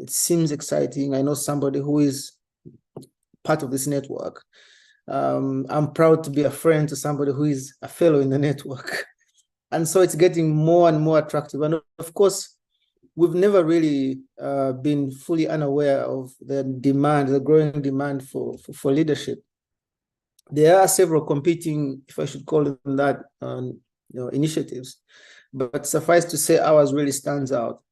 It seems exciting. I know somebody who is part of this network. I'm proud to be a friend to somebody who is a fellow in the network. And so it's getting more and more attractive. And of course, we've never really been fully unaware of the demand, the growing demand for leadership. There are several competing, if I should call them that, initiatives, but suffice to say ours really stands out,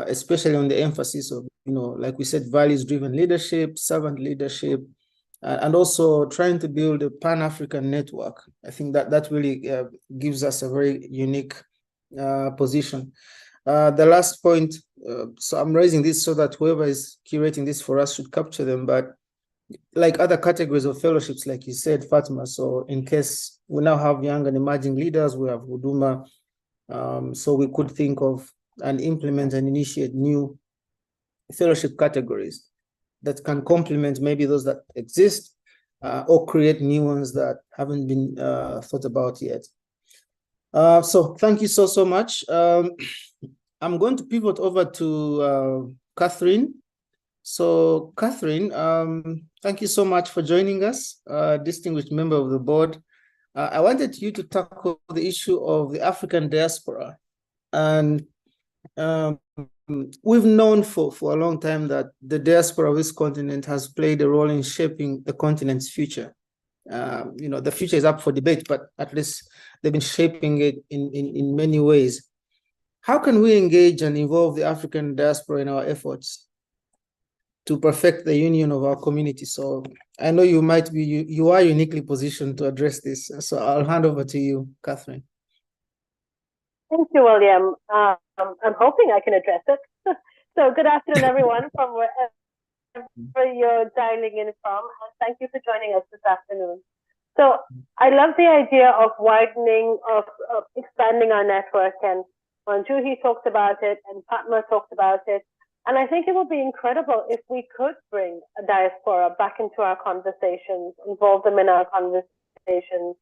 especially on the emphasis of, like we said, values-driven leadership, servant leadership, and also trying to build a Pan-African network. I think that really gives us a very unique position. The last point, so I'm raising this so that whoever is curating this for us should capture them, but like other categories of fellowships, like you said, Fatima, so in case we now have young and emerging leaders, we have Huduma, so we could think of and implement and initiate new fellowship categories that can complement maybe those that exist, or create new ones that haven't been thought about yet. So thank you so much. I'm going to pivot over to Catherine. So Catherine, thank you so much for joining us, distinguished member of the board. I wanted you to tackle the issue of the African diaspora. And we've known for a long time that the diaspora of this continent has played a role in shaping the continent's future. The future is up for debate, but at least they've been shaping it in many ways. How can we engage and involve the African diaspora in our efforts to perfect the union of our community? So I know you are uniquely positioned to address this. So I'll hand over to you, Catherine. Thank you, William. I'm hoping I can address it. So good afternoon, everyone, from wherever you're dialing in from, and thank you for joining us this afternoon. So I love the idea of widening, of expanding our network, and Manjuhi talked about it, and Fatma talked about it. And I think it would be incredible if we could bring a diaspora back into our conversations, involve them in our conversations.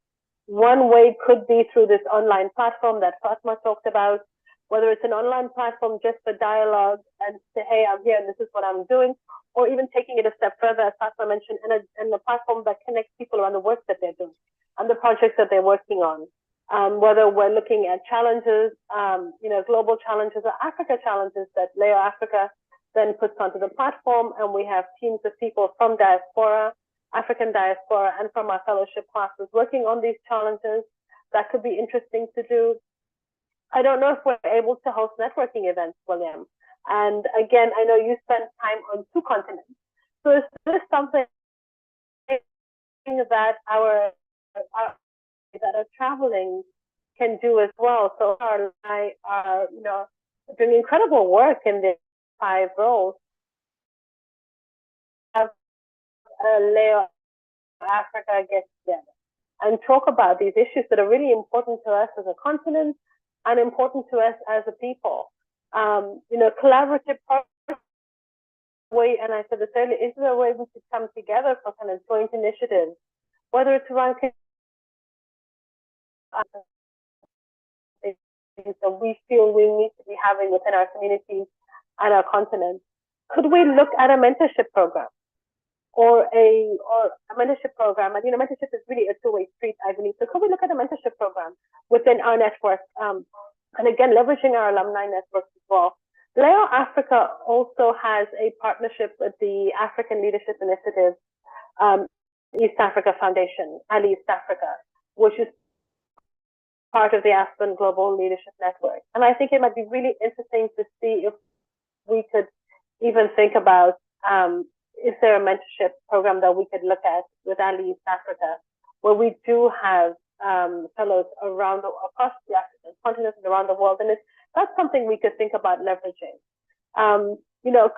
One way could be through this online platform that Fatma talked about, whether it's an online platform just for dialogue and say, hey, I'm here and this is what I'm doing, or even taking it a step further, as Fatma mentioned, and a platform that connects people around the work that they're doing and the projects that they're working on. Whether we're looking at challenges, global challenges or Africa challenges that Leo Africa then puts onto the platform, and we have teams of people from diaspora, African diaspora, and from our fellowship classes working on these challenges. That could be interesting to do. I don't know if we're able to host networking events, William. And again, I know you spend time on 2 continents. So is this something that our that are traveling can do as well? So I are doing incredible work in the 5 roles. Have Leo Africa get together and talk about these issues that are really important to us as a continent and important to us as a people. Collaborative way, and I said this earlier, is there a way we could come together for kind of joint initiatives, whether it's around that we feel we need to be having within our communities and our continent? Could we look at a mentorship program or a mentorship program? And mentorship is really a 2-way street, I believe. So could we look at a mentorship program within our network? And again, leveraging our alumni networks as well. Leo Africa also has a partnership with the African Leadership Initiative, East Africa Foundation, and East Africa, which is part of the Aspen Global Leadership Network. And I think it might be really interesting to see if we could even think about, is there a mentorship program that we could look at with Ali East Africa, where we do have fellows across the African continent and around the world. And that's something we could think about leveraging.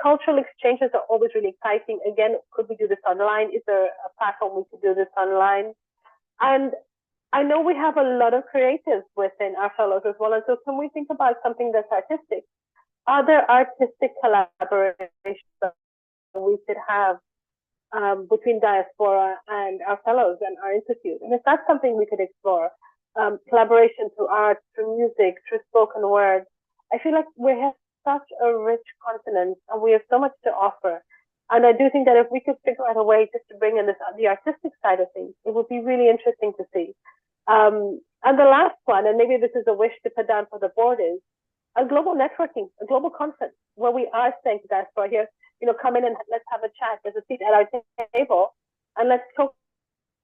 Cultural exchanges are always really exciting. Again, could we do this online? Is there a platform we could do this online? And I know we have a lot of creatives within our fellows as well. And so can we think about something that's artistic? Are there artistic collaborations that we could have between diaspora and our fellows and our institute? And if that's something we could explore, collaboration through art, through music, through spoken word, I feel like we have such a rich continent, and we have so much to offer. And I do think that if we could figure out a way just to bring in the artistic side of things, it would be really interesting to see. And the last one, and maybe this is a wish to put down for the board, is a global networking, a global conference where we are saying to diaspora here, come in and let's have a chat. There's a seat at our table, and let's talk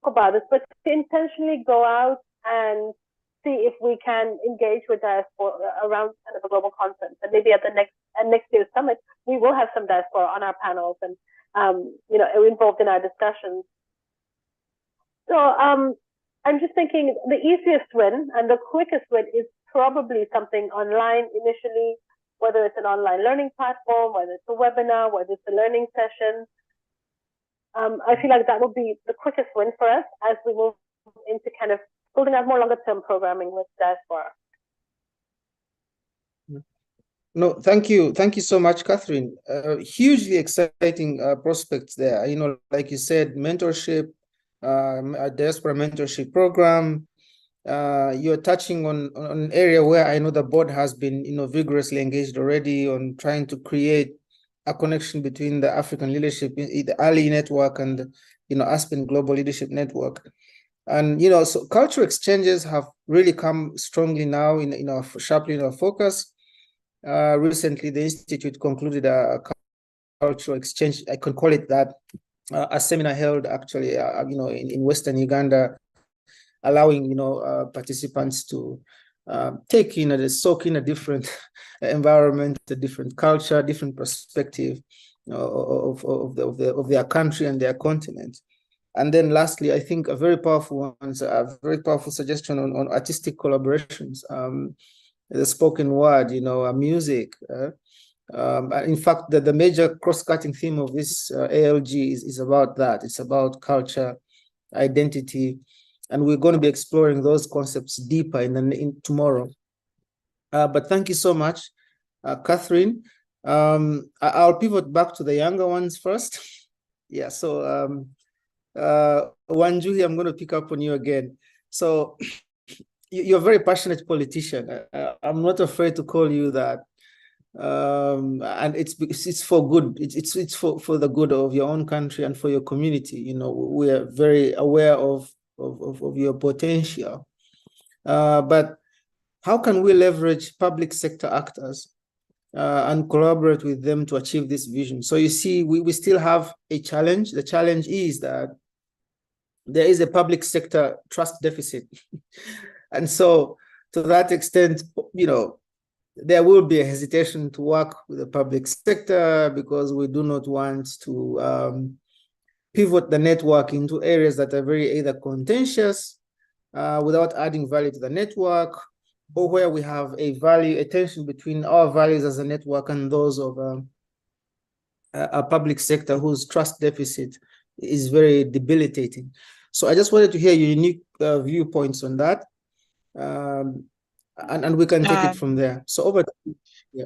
about this, but to intentionally go out and see if we can engage with diaspora around kind of a global conference. And maybe at the next year's summit, we will have some diaspora on our panels and involved in our discussions. So I'm just thinking the easiest win and the quickest win is probably something online initially, whether it's an online learning platform, whether it's a webinar, whether it's a learning session. I feel like that would be the quickest win for us as we move into kind of building out more longer-term programming with diaspora. No, thank you so much, Catherine. Hugely exciting prospects there. Like you said, mentorship, a diaspora mentorship program. You're touching on an area where I know the board has been, vigorously engaged already on trying to create a connection between the African Leadership, the ALI network, and Aspen Global Leadership Network. And so cultural exchanges have really come strongly now sharply in our focus. Recently, the Institute concluded a cultural exchange, I can call it that, a seminar held actually, in Western Uganda, allowing participants to soak in a different environment, a different culture, different perspective of their country and their continent. And then lastly, I think a very powerful suggestion on artistic collaborations, the spoken word, music. In fact, the major cross-cutting theme of this ALG is about that. It's about culture, identity, and we're going to be exploring those concepts deeper in tomorrow. But thank you so much, Catherine. I'll pivot back to the younger ones first. Yeah, so Wanjuhi, I'm going to pick up on you again. So you're a very passionate politician. I'm not afraid to call you that. And it's for good. It's for the good of your own country and for your community. We are very aware of your potential. But how can we leverage public sector actors and collaborate with them to achieve this vision? So you see, we still have a challenge. The challenge is that there is a public sector trust deficit. And so to that extent, there will be a hesitation to work with the public sector because we do not want to pivot the network into areas that are very either contentious without adding value to the network, or where we have a tension between our values as a network and those of a public sector whose trust deficit is very debilitating. So I just wanted to hear your unique viewpoints on that, and we can take it from there. So over to you. Yeah.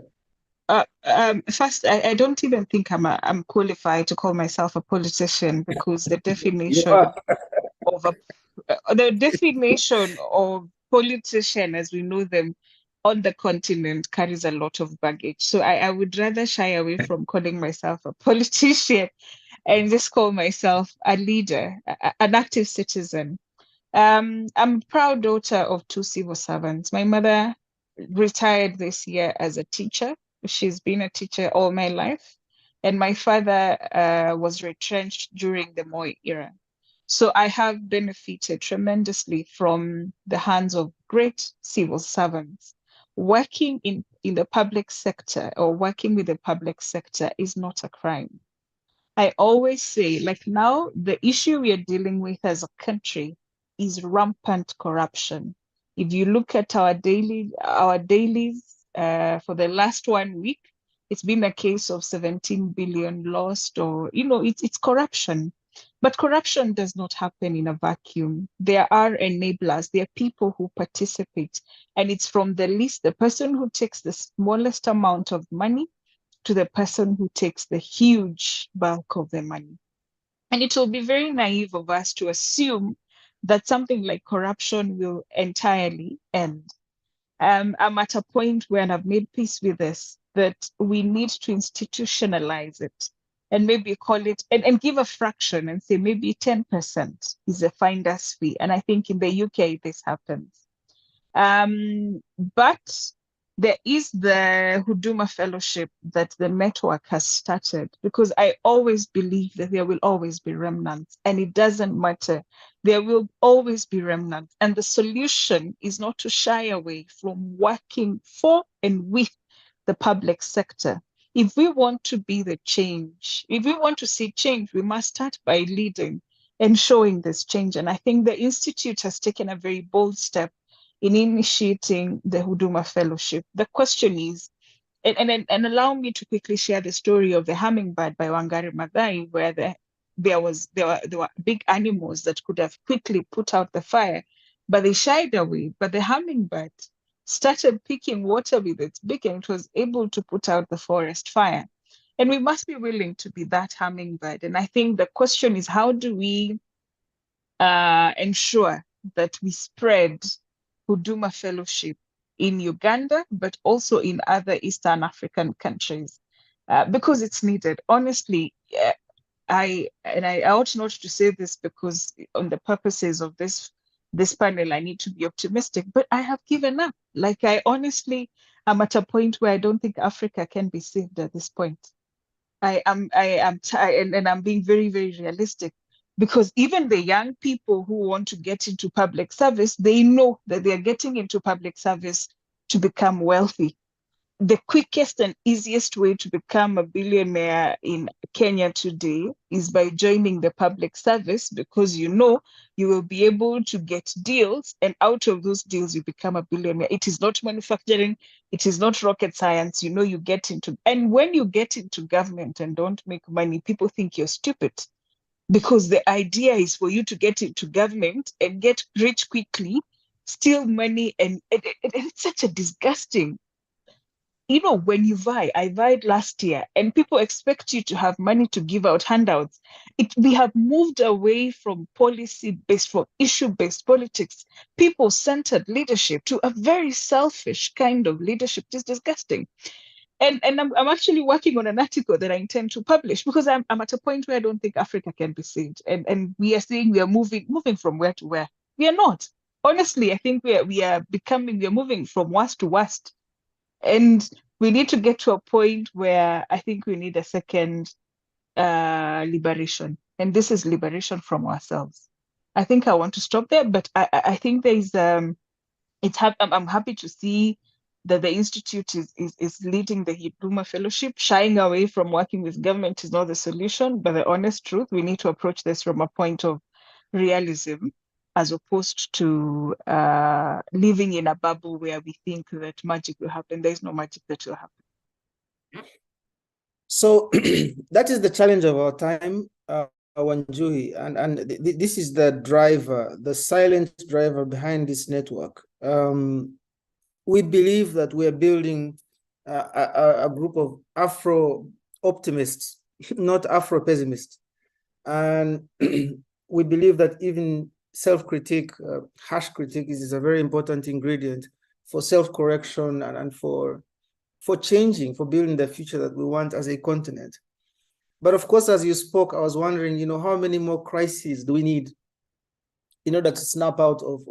First, I don't even think I'm qualified to call myself a politician, because the definition of politician as we know them on the continent carries a lot of baggage. So I would rather shy away from calling myself a politician and just call myself a leader, an active citizen. I'm a proud daughter of two civil servants. My mother retired this year as a teacher. She's been a teacher all my life. And my father was retrenched during the Moi era. So I have benefited tremendously from the hands of great civil servants. Working in the public sector or working with the public sector is not a crime. I always say, like now, the issue we are dealing with as a country is rampant corruption. If you look at our dailies for the last 1 week, it's been a case of 17 billion lost, or, it's corruption. But corruption does not happen in a vacuum. There are enablers, there are people who participate, and it's from the person who takes the smallest amount of money to the person who takes the huge bulk of the money. And it will be very naive of us to assume that something like corruption will entirely end. I'm at a point where I've made peace with this. that we need to institutionalize it and maybe call it and give a fraction and say maybe 10% is a finder's fee. And I think in the UK this happens. But there is the Huduma Fellowship that the network has started, because I always believe that there will always be remnants, and it doesn't matter. There will always be remnants. And the solution is not to shy away from working for and with the public sector. If we want to be the change, if we want to see change, we must start by leading and showing this change. And I think the Institute has taken a very bold step in initiating the Huduma Fellowship. The question is, and allow me to quickly share the story of the hummingbird by Wangari Maathai, where there were big animals that could have quickly put out the fire, but they shied away. But the hummingbird started picking water with its beak, and it was able to put out the forest fire. And we must be willing to be that hummingbird. And I think the question is, how do we ensure that we spread Huduma Fellowship in Uganda, but also in other Eastern African countries, because it's needed. Honestly, I ought not to say this, because on the purposes of this panel, I need to be optimistic, but I have given up. Like, I honestly am at a point where I don't think Africa can be saved at this point. I am tired, and I'm being very, very realistic. Because even the young people who want to get into public service, they know that they're getting into public service to become wealthy. The quickest and easiest way to become a billionaire in Kenya today is by joining the public service, because you know you will be able to get deals, and out of those deals you become a billionaire. It is not manufacturing, it is not rocket science. You know, you get into, and when you get into government and don't make money, people think you're stupid. Because the idea is for you to get into government and get rich quickly, steal money, and it's such a disgusting. You know, when you vie, I vied last year, and people expect you to have money to give out handouts. We have moved away from policy-based, from issue-based politics, people-centered leadership, to a very selfish kind of leadership. It's disgusting. And I'm actually working on an article that I intend to publish, because I'm at a point where I don't think Africa can be saved. And we are saying we are moving from where to where. We are not. Honestly, I think we are moving from worst to worst. And we need to get to a point where I think we need a second liberation. And this is liberation from ourselves. I think I want to stop there, but I think there's I'm happy to see that the Institute is leading the Huduma Fellowship. Shying away from working with government is not the solution, but the honest truth, we need to approach this from a point of realism, as opposed to living in a bubble where we think that magic will happen. There's no magic that will happen. So that is the challenge of our time, Wanjuhi, and this is the driver, the silent driver behind this network. We believe that we are building a group of Afro-optimists, not Afro-pessimists. And we believe that even self-critique, harsh critique is a very important ingredient for self-correction and for changing, for building the future that we want as a continent. But of course, as you spoke, I was wondering, you know, how many more crises do we need in order to snap out of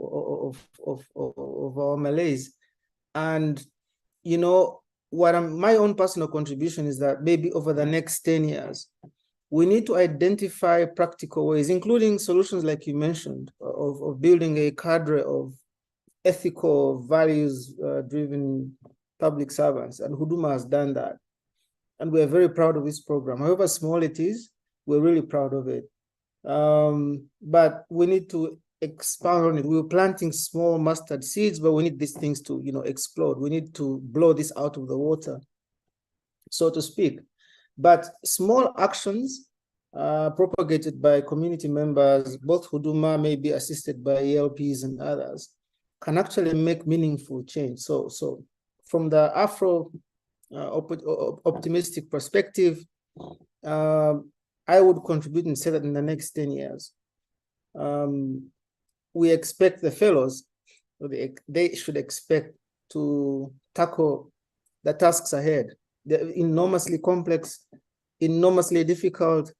our malaise? And, you know, my own personal contribution is that maybe over the next 10 years, we need to identify practical ways, including solutions like you mentioned, of building a cadre of ethical, values-driven public servants. And Huduma has done that. And we're very proud of this program. However small it is, we're really proud of it. But we need to expand on it. We were planting small mustard seeds, but we need these things to, you know, explode. We need to blow this out of the water, so to speak. But small actions propagated by community members, both Huduma may be assisted by ELPs and others, can actually make meaningful change. So from the Afro optimistic perspective, I would contribute and say that in the next 10 years, we expect the fellows, they should expect to tackle the tasks ahead they're enormously complex, enormously difficult,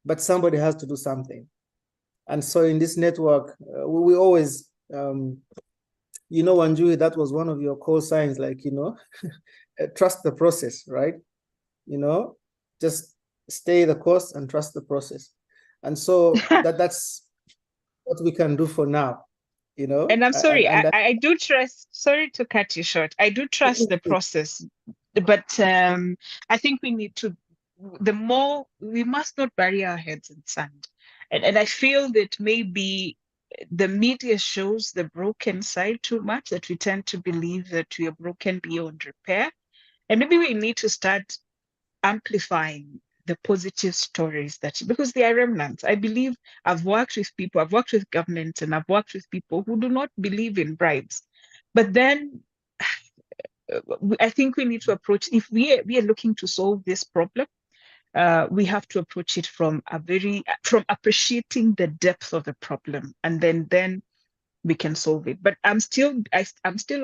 but somebody has to do something. And so in this network, we always, Wanjui, that was one of your call signs, like, trust the process, right? Just stay the course and trust the process. And so that's what we can do for now, And I'm sorry, and I do trust, sorry to cut you short. I do trust the process, but I think we need to, we must not bury our heads in sand. And I feel that maybe the media shows the broken side too much, that we tend to believe that we are broken beyond repair. And maybe we need to start amplifying the positive stories, that because they are remnants. I believe I've worked with governments, and I've worked with people who do not believe in bribes. But then I think we need to approach, if we are looking to solve this problem, we have to approach it from appreciating the depth of the problem, and then we can solve it. But I'm still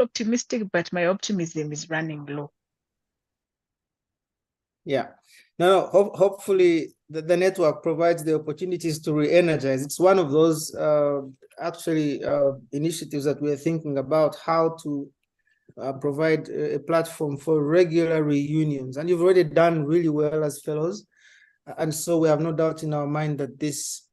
optimistic, but my optimism is running low. Yeah. No, hopefully the network provides the opportunities to re-energize. It's one of those initiatives that we're thinking about, how to provide a platform for regular reunions. And you've already done really well as fellows. And so we have no doubt in our mind that this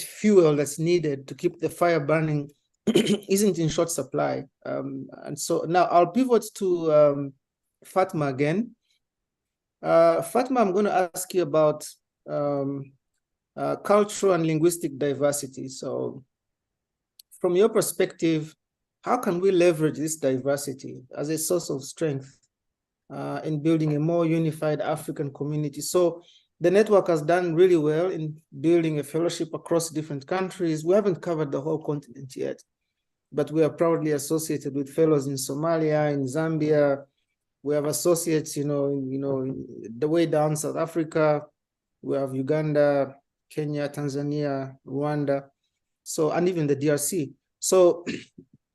fuel that's needed to keep the fire burning isn't in short supply. And so now I'll pivot to Fatma again. Fatma, I'm going to ask you about cultural and linguistic diversity. So from your perspective, how can we leverage this diversity as a source of strength in building a more unified African community? So the network has done really well in building a fellowship across different countries. We haven't covered the whole continent yet, but we are proudly associated with fellows in Somalia, in Zambia. We have associates, the way down South Africa. We have Uganda, Kenya, Tanzania, Rwanda, and even the DRC. So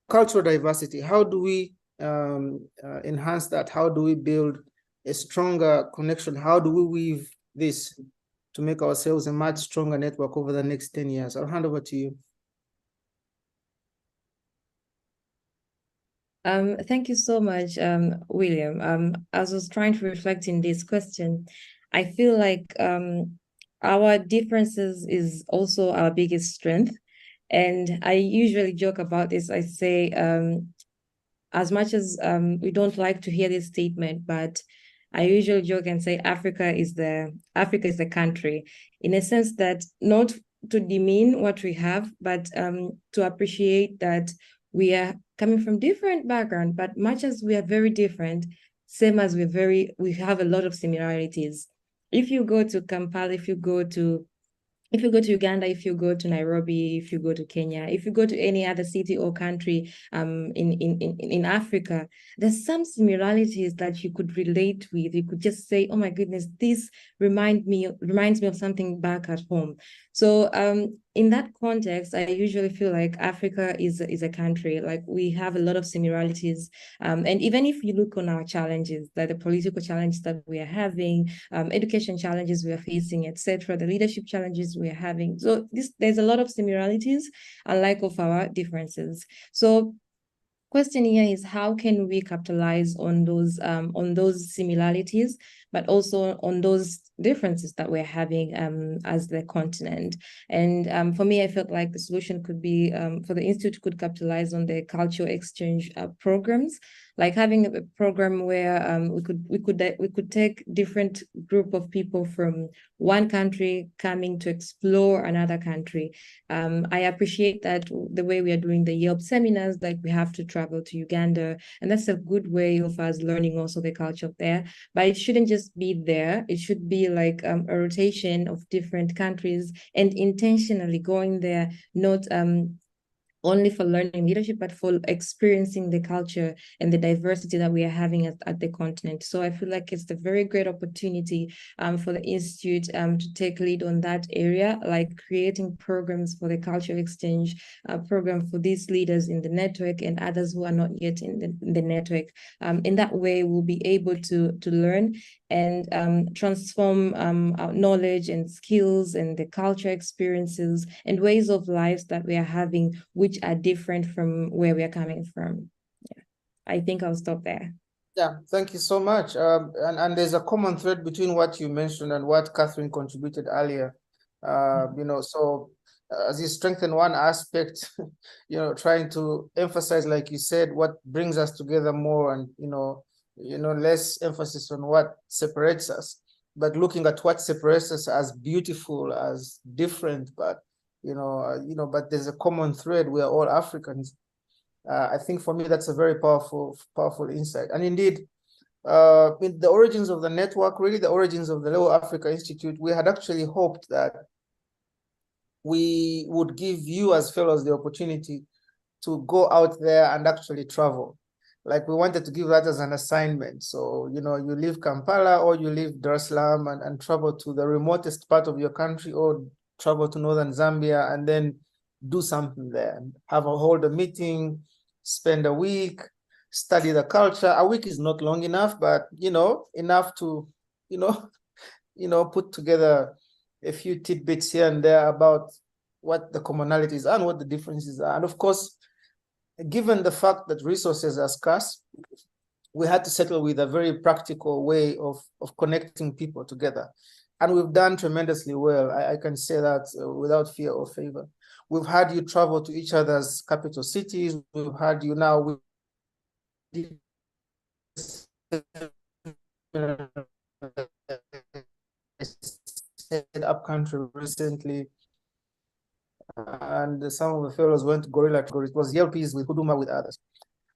cultural diversity, how do we enhance that? How do we build a stronger connection? How do we weave this to make ourselves a much stronger network over the next 10 years? I'll hand over to you. Thank you so much, William. As I was trying to reflect in this question, I feel like our differences is also our biggest strength. And I usually joke about this. I say, as much as we don't like to hear this statement, but I usually joke and say Africa is the country, in a sense that not to demean what we have, but to appreciate that we are coming from different backgrounds, but much as we are very different, same as we have a lot of similarities. If you go to Kampala, if you go to Uganda, if you go to Nairobi, if you go to Kenya, if you go to any other city or country in Africa, there's some similarities that you could relate with. You could just say, oh my goodness, this reminds me of something back at home. So in that context, I usually feel like Africa is a country, like we have a lot of similarities. And even if you look on our challenges, like the political challenges that we are having, education challenges we are facing, etc., the leadership challenges we are having. So there's a lot of similarities, unlike of our differences. So question here is, how can we capitalize on those similarities, but also on those differences that we're having as the continent? And for me, I felt like the solution could be, for the Institute could capitalize on the cultural exchange programs, like having a program where we could take different group of people from one country coming to explore another country. I appreciate that the way we are doing the YELP seminars, like we have to travel to Uganda, and that's a good way of us learning also the culture there. But it shouldn't just be there. It should be like a rotation of different countries and intentionally going there, not only for learning leadership, but for experiencing the culture and the diversity that we are having at the continent. So I feel like it's a very great opportunity for the Institute to take lead on that area, like creating programs for the cultural exchange program for these leaders in the network and others who are not yet in the network. In that way, we'll be able to learn and transform our knowledge and skills and the culture experiences and ways of lives that we are having, which are different from where we are coming from. Yeah, I think I'll stop there. Yeah, thank you so much. And there's a common thread between what you mentioned and what Catherine contributed earlier. You know, so as you strengthen one aspect, you know, trying to emphasize, like you said, what brings us together more, and you know, less emphasis on what separates us, but looking at what separates us as beautiful, as different, but but there's a common thread. We are all Africans. I think for me that's a very powerful insight. And indeed, in the origins of the network, really the origins of the Leo Africa Institute, we had actually hoped that we would give you as fellows the opportunity to go out there and actually travel. Like we wanted to give that as an assignment. So, you know, you leave Kampala or you leave Dar es Salaam and travel to the remotest part of your country, or travel to northern Zambia and then do something there. Hold a meeting, spend a week, study the culture. A week is not long enough, but you know, enough to, put together a few tidbits here and there about what the commonalities are and what the differences are. And of course, given the fact that resources are scarce, we had to settle with a very practical way of connecting people together. And we've done tremendously well. I can say that without fear or favor. We've had you travel to each other's capital cities. We've had you now with up country recently, and some of the fellows went to Gorilla. It was Yelpies with Huduma with others.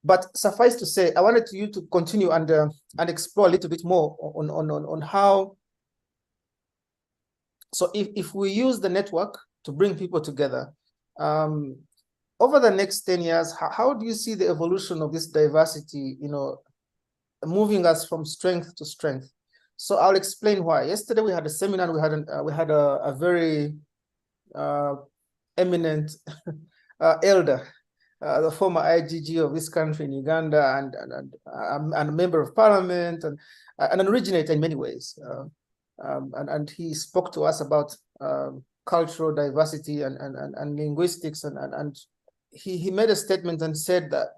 But suffice to say, I wanted you to continue and explore a little bit more on how. So if we use the network to bring people together, over the next 10 years, how do you see the evolution of this diversity, you know, moving us from strength to strength? So I'll explain why. Yesterday we had a seminar, we had a very eminent elder, the former IGG of this country in Uganda, and a member of parliament, and an originator in many ways. And he spoke to us about cultural diversity and linguistics, and he made a statement and said that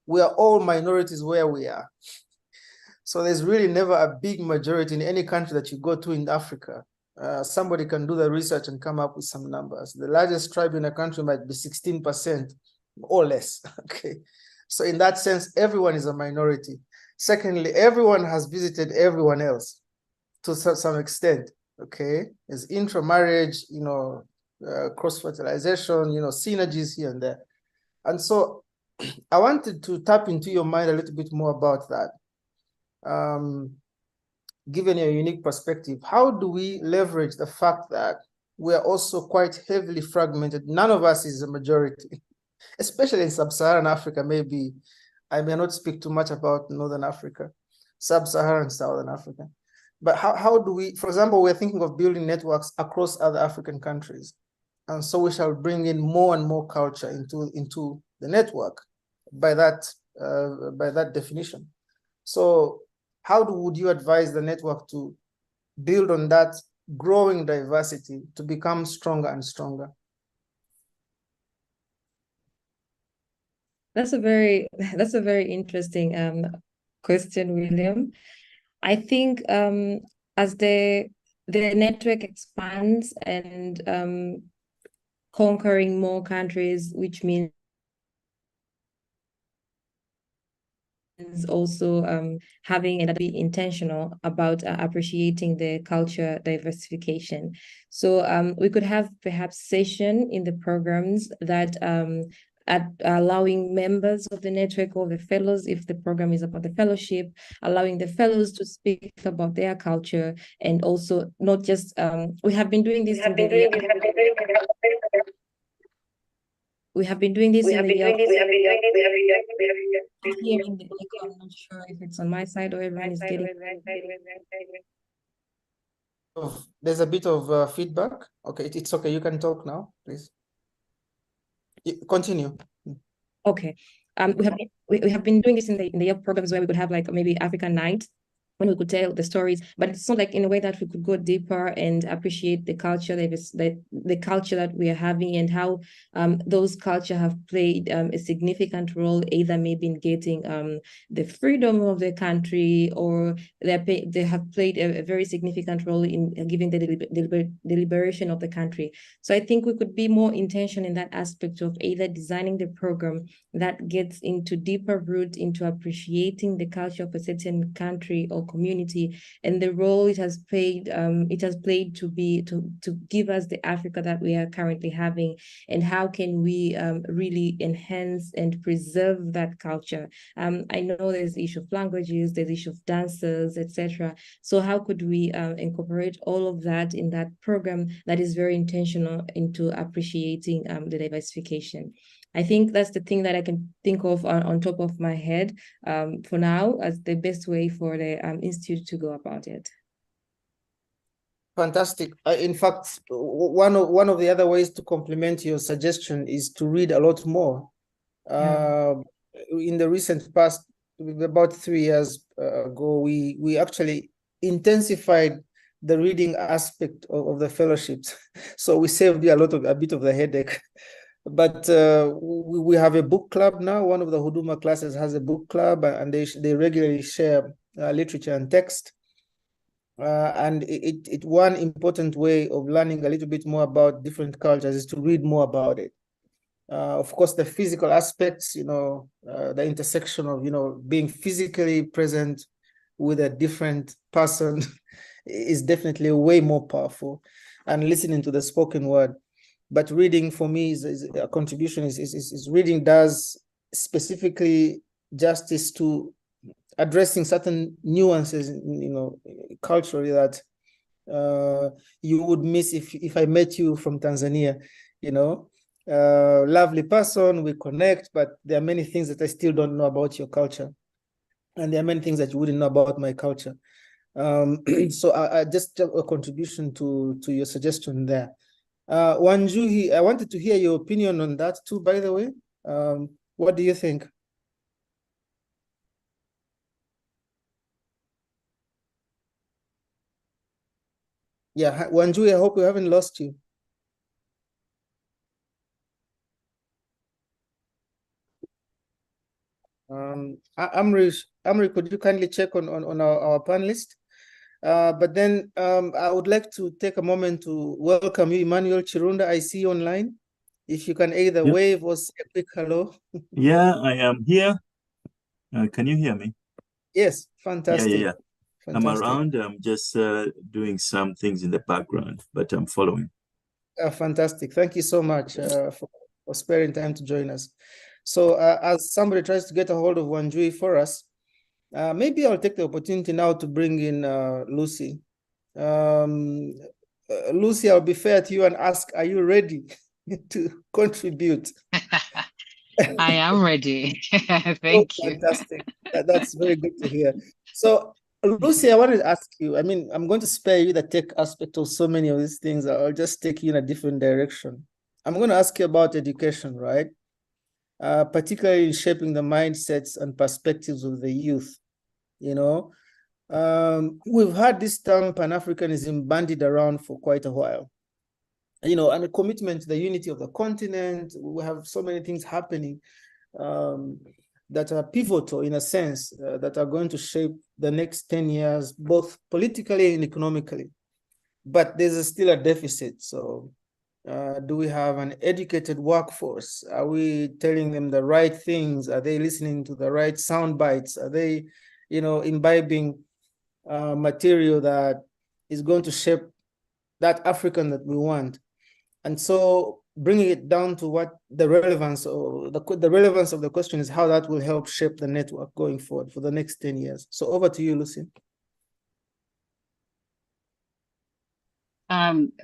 we are all minorities where we are. So there's really never a big majority in any country that you go to in Africa. Somebody can do the research and come up with some numbers. The largest tribe in a country might be 16% or less. Okay, so in that sense, everyone is a minority. Secondly, everyone has visited everyone else to some extent. Okay, there's intramarriage, you know, cross-fertilization, you know, synergies here and there. And so I wanted to tap into your mind a little bit more about that. Given your unique perspective, how do we leverage the fact that we are also quite heavily fragmented? None of us is a majority, especially in sub-Saharan Africa. Maybe I may not speak too much about Northern Africa, sub-Saharan Southern Africa. But how do we, for example, we're thinking of building networks across other African countries. And so we shall bring in more and more culture into the network by that definition. So how would you advise the network to build on that growing diversity to become stronger and stronger? That's a very interesting question, William. I think as the network expands and conquering more countries, which means also having and be intentional about appreciating the culture diversification. So we could have perhaps session in the programs that at allowing members of the network or the fellows, if the program is about the fellowship, allowing the fellows to speak about their culture, and also not just we have been doing this we have been doing this We in have the been year. doing this every year. Hearing the echo. I'm not sure if it's on my side or everyone is getting. There's a bit of feedback. Okay, it's okay. You can talk now, please. Continue. Okay. We have been doing this in the year programs where we would have like maybe African night when we could tell the stories, but it's not like in a way that we could go deeper and appreciate the culture, the culture that we are having, and how those culture have played a significant role, either maybe in getting the freedom of the country, or they have played a very significant role in giving the liberation of the country. So I think we could be more intentional in that aspect of either designing the program that gets into deeper root into appreciating the culture of a certain country or community and the role it has played to give us the Africa that we are currently having, and how can we really enhance and preserve that culture. I know there's the issue of languages, there's the issue of dances, etc. So how could we incorporate all of that in that program that is very intentional into appreciating the diversification? I think that's the thing that I can think of on top of my head for now as the best way for the institute to go about it. Fantastic. In fact, one of the other ways to complement your suggestion is to read a lot more. In the recent past, about 3 years ago, we actually intensified the reading aspect of the fellowships. So we saved a bit of the headache. But we have a book club now. One of the Huduma classes has a book club, and they regularly share literature and text. And one important way of learning a little bit more about different cultures is to read more about it. Of course, the physical aspects, the intersection of, being physically present with a different person is definitely way more powerful, and listening to the spoken word. But reading for me is a contribution. Is reading does specifically justice to addressing certain nuances, culturally that you would miss if I met you from Tanzania. Lovely person, we connect, but there are many things that I still don't know about your culture, and there are many things that you wouldn't know about my culture. So I just a contribution to your suggestion there. Wanjuhi, I wanted to hear your opinion on that too, by the way. What do you think? Yeah, Wanjuhi, I hope we haven't lost you. Amri, could you kindly check on our panelist? But then I would like to take a moment to welcome you, Emmanuel Chirunda. I see you online. If you can either wave or say a quick hello. Yeah, I am here. Can you hear me? Yes, fantastic. Yeah. Fantastic. I'm around. I'm just doing some things in the background, but I'm following. Fantastic. Thank you so much for sparing time to join us. So as somebody tries to get a hold of Wanjuhi for us, maybe I'll take the opportunity now to bring in Lucy. Lucy, I'll be fair to you and ask, are you ready to contribute? I am ready. Thank you. Fantastic. That's very good to hear. So, Lucy, I wanted to ask you, I'm going to spare you the tech aspect of so many of these things. I'll just take you in a different direction. I'm going to ask you about education, right? Particularly in shaping the mindsets and perspectives of the youth. We've had this term Pan-Africanism bandied around for quite a while. And a commitment to the unity of the continent. We have so many things happening that are pivotal in a sense, that are going to shape the next 10 years, both politically and economically. But there's still a deficit. So do we have an educated workforce? Are we telling them the right things? Are they listening to the right sound bites? Are they, imbibing material that is going to shape that African that we want? And so bringing it down to what the relevance of the question is, how that will help shape the network going forward for the next 10 years. So over to you, Lucy.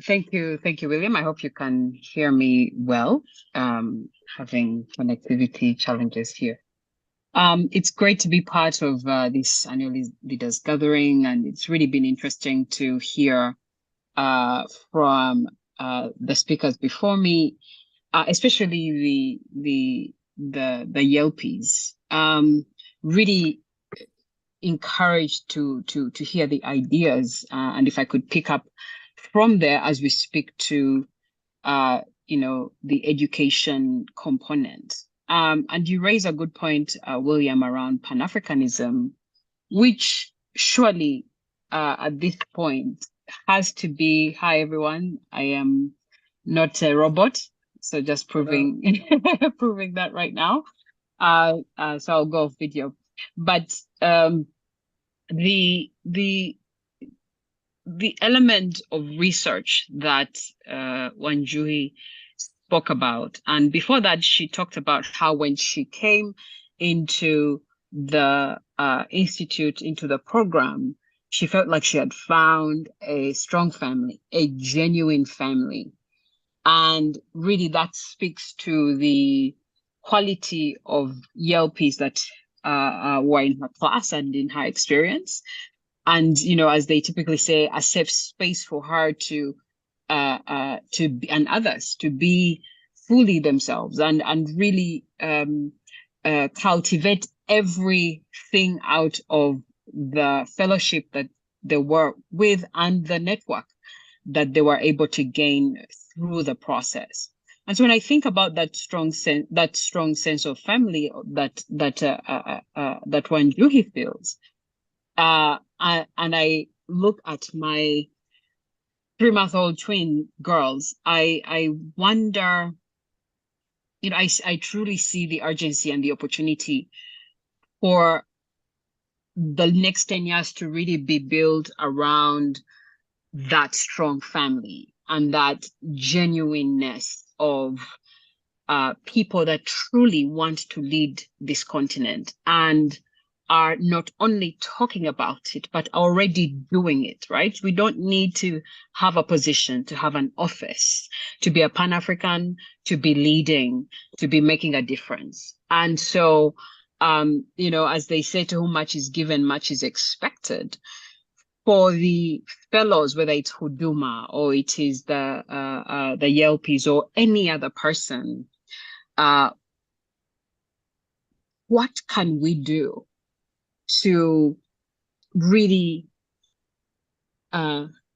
Thank you, William. I hope you can hear me well. Having connectivity challenges here. It's great to be part of this annual leaders gathering, and it's really been interesting to hear from the speakers before me, especially the Yelpies. Really encouraged to hear the ideas, and if I could pick up from there as we speak to the education component. And you raise a good point, William, around Pan-Africanism, which surely at this point has to be, hi everyone, I am not a robot, so just proving proving that right now. So I'll go off video. But the element of research that Wanjuhi spoke about, and before that, she talked about how when she came into the institute, into the program, she felt like she had found a strong family, a genuine family. And really that speaks to the quality of Yelpies that were in her class and in her experience. And, as they typically say, a safe space for her to be, and others to be fully themselves and really cultivate everything out of the fellowship that they were with and the network that they were able to gain through the process. And so when I think about that strong sense of family that Wanjuhi feels, and I look at my 3-month-old twin girls, I wonder, I truly see the urgency and the opportunity for the next 10 years to really be built around that strong family and that genuineness of people that truly want to lead this continent and are not only talking about it, but already doing it, right? We don't need to have a position, to have an office, to be a Pan-African, to be leading, to be making a difference. And so, as they say, to whom much is given, much is expected. For the fellows, whether it's Huduma or it is the Yelpies or any other person, what can we do to really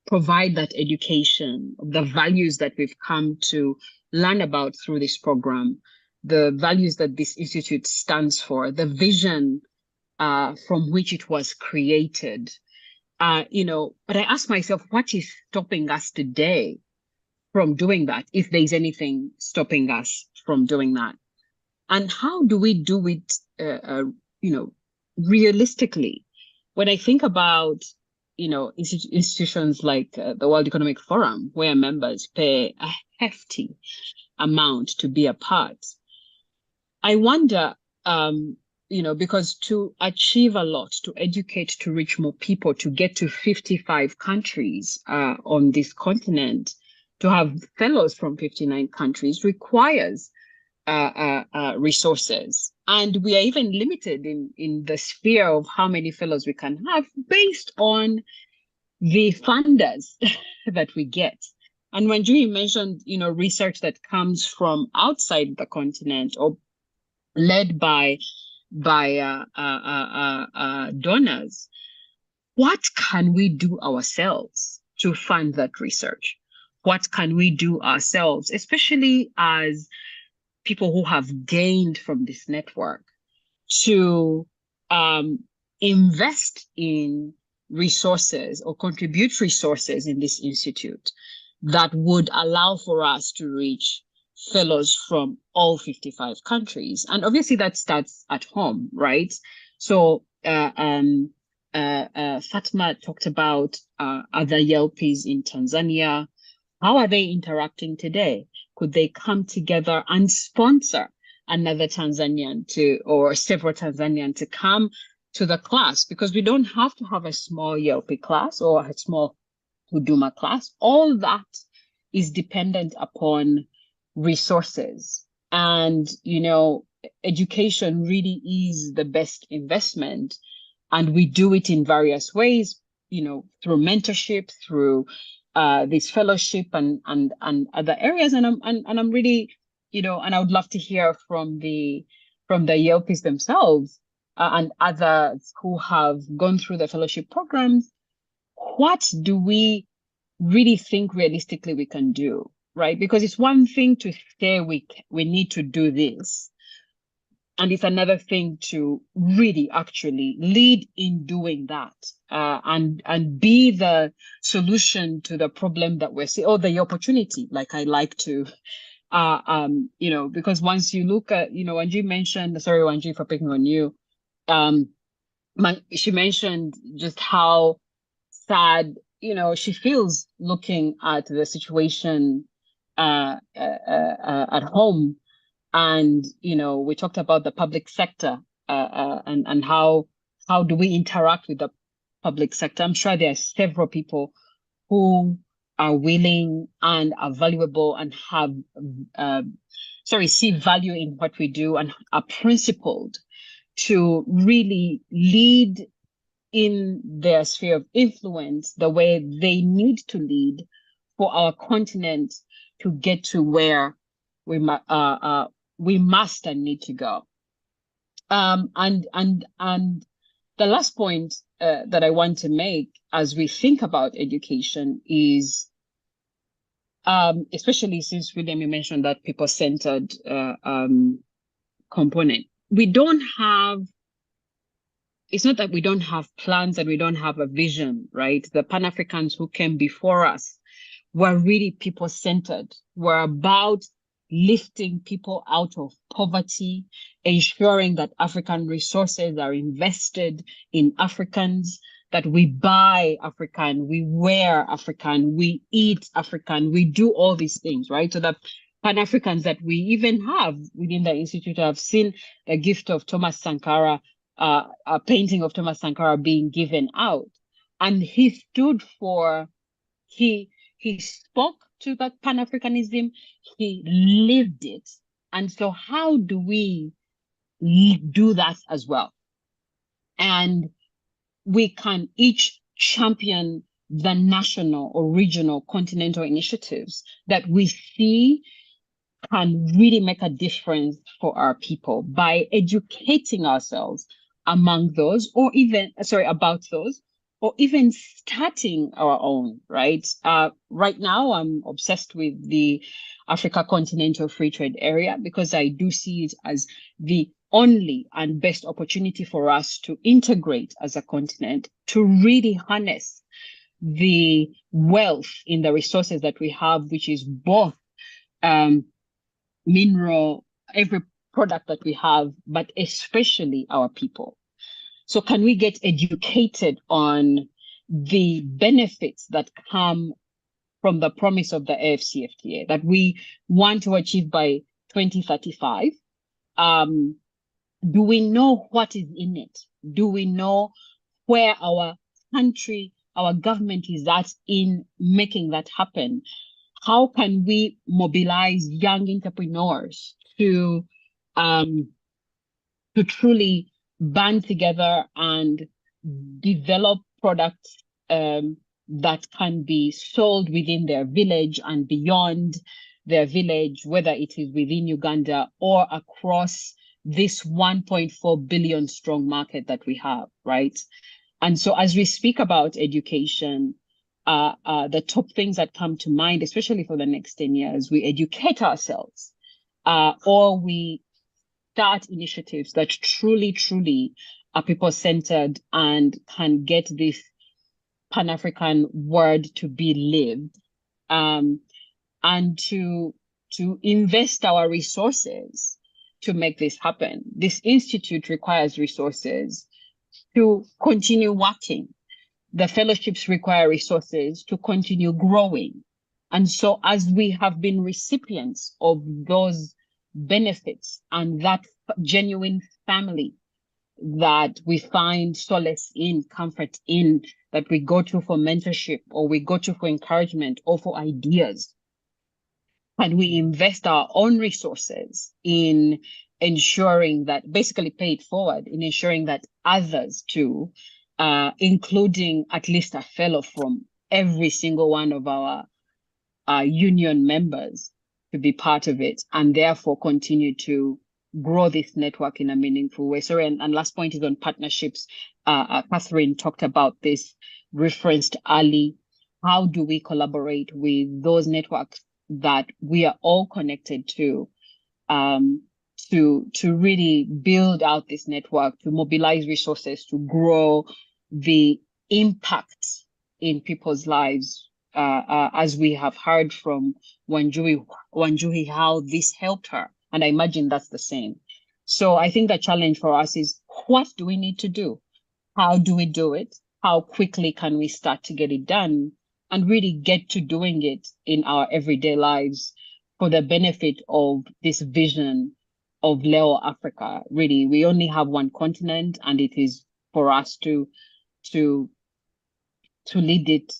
provide that education, the values that we've come to learn about through this program, the values that this institute stands for, the vision from which it was created. But I ask myself, what is stopping us today from doing that, if there's anything stopping us from doing that? And how do we do it, realistically? When I think about, institutions like the World Economic Forum, where members pay a hefty amount to be a part, I wonder, because to achieve a lot, to educate, to reach more people, to get to 55 countries on this continent, to have fellows from 59 countries requires resources. And we are even limited in the sphere of how many fellows we can have based on the funders that we get. And when Julie mentioned, research that comes from outside the continent or led by donors, what can we do ourselves to fund that research? What can we do ourselves, especially as people who have gained from this network, to invest in resources or contribute resources in this institute that would allow for us to reach fellows from all 55 countries? And obviously that starts at home, right? So Fatma talked about other Yelpies in Tanzania. How are they interacting today? Could they come together and sponsor another Tanzanian or several Tanzanian to come to the class? Because we don't have to have a small Yelpi class or a small Huduma class. All that is dependent upon resources. And, you know, education really is the best investment. And we do it in various ways, you know, through mentorship, through this fellowship and other areas. And I'm really, you know, and I would love to hear from the Yelpies themselves and others who have gone through the fellowship programs. What do we really think realistically we can do, right? Because it's one thing to say we need to do this, and it's another thing to really actually lead in doing that, and be the solution to the problem that we're seeing, or the opportunity, like I like to, you know, because once you look at, you know, Wanji mentioned, sorry, Wanji, for picking on you, she mentioned just how sad, you know, she feels looking at the situation at home. And, you know, we talked about the public sector and how do we interact with the public sector. I'm sure there are several people who are willing and are valuable and have, see value in what we do and are principled to really lead in their sphere of influence the way they need to lead for our continent to get to where we must and need to go. And the last point that I want to make as we think about education is, especially since, William, you mentioned that people-centered component. We don't have, it's not that we don't have plans and we don't have a vision, right? The Pan-Africans who came before us were really people-centered, were about lifting people out of poverty, ensuring that African resources are invested in Africans, that we buy African, we wear African, we eat African, we do all these things, right? So that Pan-Africans that we even have within the Institute, I've seen the gift of Thomas Sankara, a painting of Thomas Sankara being given out. And he stood for, he spoke to that Pan-Africanism, he lived it. And so how do we do that as well? And we can each champion the national or regional continental initiatives that we see can really make a difference for our people by educating ourselves among those, or even, about those, or even starting our own, right? Right now, I'm obsessed with the Africa Continental Free Trade Area because I do see it as the only and best opportunity for us to integrate as a continent, to really harness the wealth in the resources that we have, which is both mineral, every product that we have, but especially our people. So can we get educated on the benefits that come from the promise of the AfCFTA that we want to achieve by 2035? Do we know what is in it? Do we know where our country, our government is at in making that happen? How can we mobilize young entrepreneurs to truly band together and develop products that can be sold within their village and beyond their village, whether it is within Uganda or across this 1.4 billion strong market that we have, right? And so as we speak about education, the top things that come to mind, especially for the next 10 years, we educate ourselves, or we start initiatives that truly are people-centered and can get this Pan-African word to be lived, and to invest our resources to make this happen. This institute requires resources to continue working. The fellowships require resources to continue growing. And so as we have been recipients of those benefits and that genuine family that we find solace in, comfort in, that we go to for mentorship, or we go to for encouragement, or for ideas. And we invest our own resources in ensuring that, basically pay it forward, in ensuring that others too, including at least a fellow from every single one of our union members, to be part of it, and therefore continue to grow this network in a meaningful way. Sorry, and last point is on partnerships. Catherine talked about this, referenced early. How do we collaborate with those networks that we are all connected to really build out this network, to mobilize resources, to grow the impact in people's lives, as we have heard from Wanjuhi, how this helped her. And I imagine that's the same. So I think the challenge for us is, what do we need to do? How do we do it? How quickly can we start to get it done and really get to doing it in our everyday lives for the benefit of this vision of Leo Africa? Really, we only have one continent, and it is for us to lead it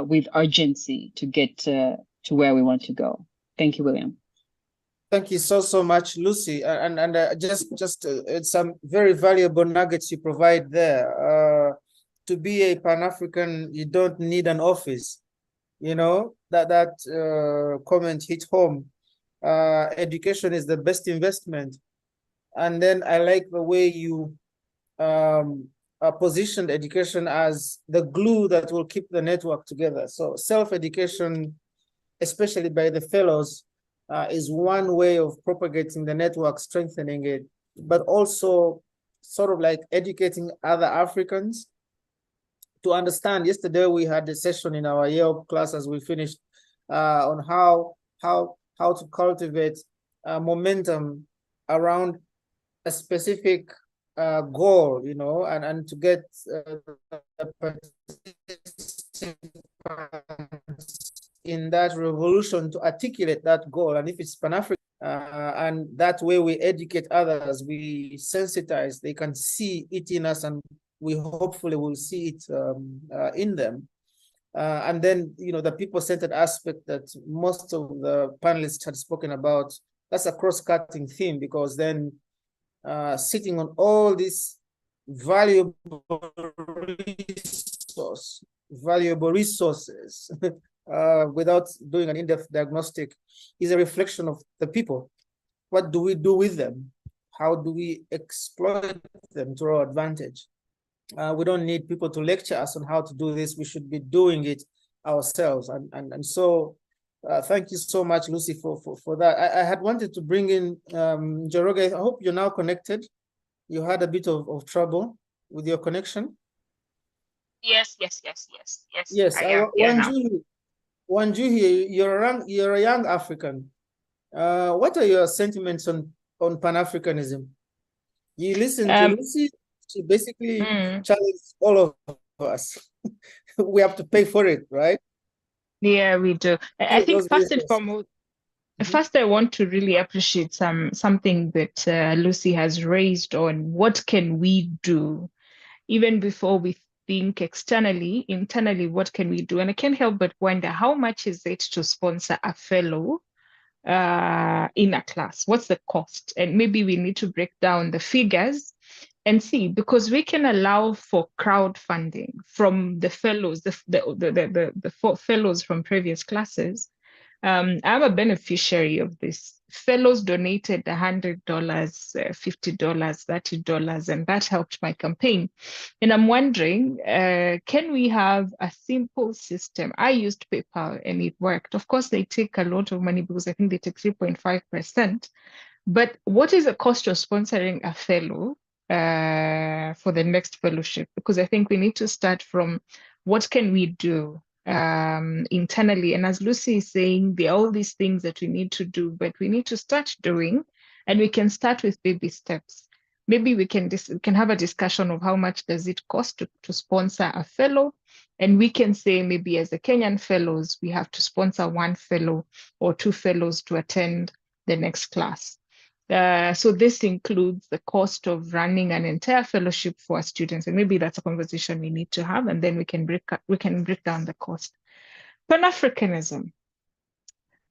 with urgency to get to where we want to go. Thank you, William. Thank you so much, Lucy, and just some very valuable nuggets you provide there. To be a Pan-African, you don't need an office. You know, that comment hit home. Education is the best investment. And then I like the way you positioned education as the glue that will keep the network together. So self-education, especially by the fellows, is one way of propagating the network, strengthening it, but also sort of like educating other Africans to understand. Yesterday we had a session in our Yale class as we finished on how to cultivate momentum around a specific goal, you know, and to get in that revolution to articulate that goal. And if it's Pan-African, and that way we educate others, we sensitize, they can see it in us, and we hopefully will see it in them. And then, you know, the people-centered aspect that most of the panelists had spoken about, that's a cross-cutting theme, because then sitting on all these valuable resources without doing an in-depth diagnostic is a reflection of the people. What do we do with them? How do we exploit them to our advantage? We don't need people to lecture us on how to do this. We should be doing it ourselves. And so thank you so much, Lucy, for that. I had wanted to bring in Njoroge. I hope you're now connected. You had a bit of trouble with your connection. Yes. Yes, Wanjuhi, you're a young African. What are your sentiments on Pan-Africanism? You listen to Lucy. She basically challenged all of us. We have to pay for it, right? Yeah, we do. I think first and foremost, first I want to really appreciate something that Lucy has raised on what can we do, even before we think externally, internally, what can we do? And I can't help but wonder, how much is it to sponsor a fellow in a class? What's the cost? And maybe we need to break down the figures and see, because we can allow for crowdfunding from the fellows, the fellows from previous classes. I'm a beneficiary of this. Fellows donated $100, $50, $30, and that helped my campaign. And I'm wondering, can we have a simple system? I used PayPal and it worked. Of course, they take a lot of money, because I think they take 3.5%. But what is the cost of sponsoring a fellow for the next fellowship? Because I think we need to start from what can we do internally. And as Lucy is saying, there are all these things that we need to do, but we need to start doing, and we can start with baby steps. Maybe we can have a discussion of how much does it cost to sponsor a fellow, and we can say maybe as the Kenyan fellows, we have to sponsor one fellow or two fellows to attend the next class. So this includes the cost of running an entire fellowship for our students, and maybe that's a conversation we need to have, and then we can break down the cost. Pan-Africanism.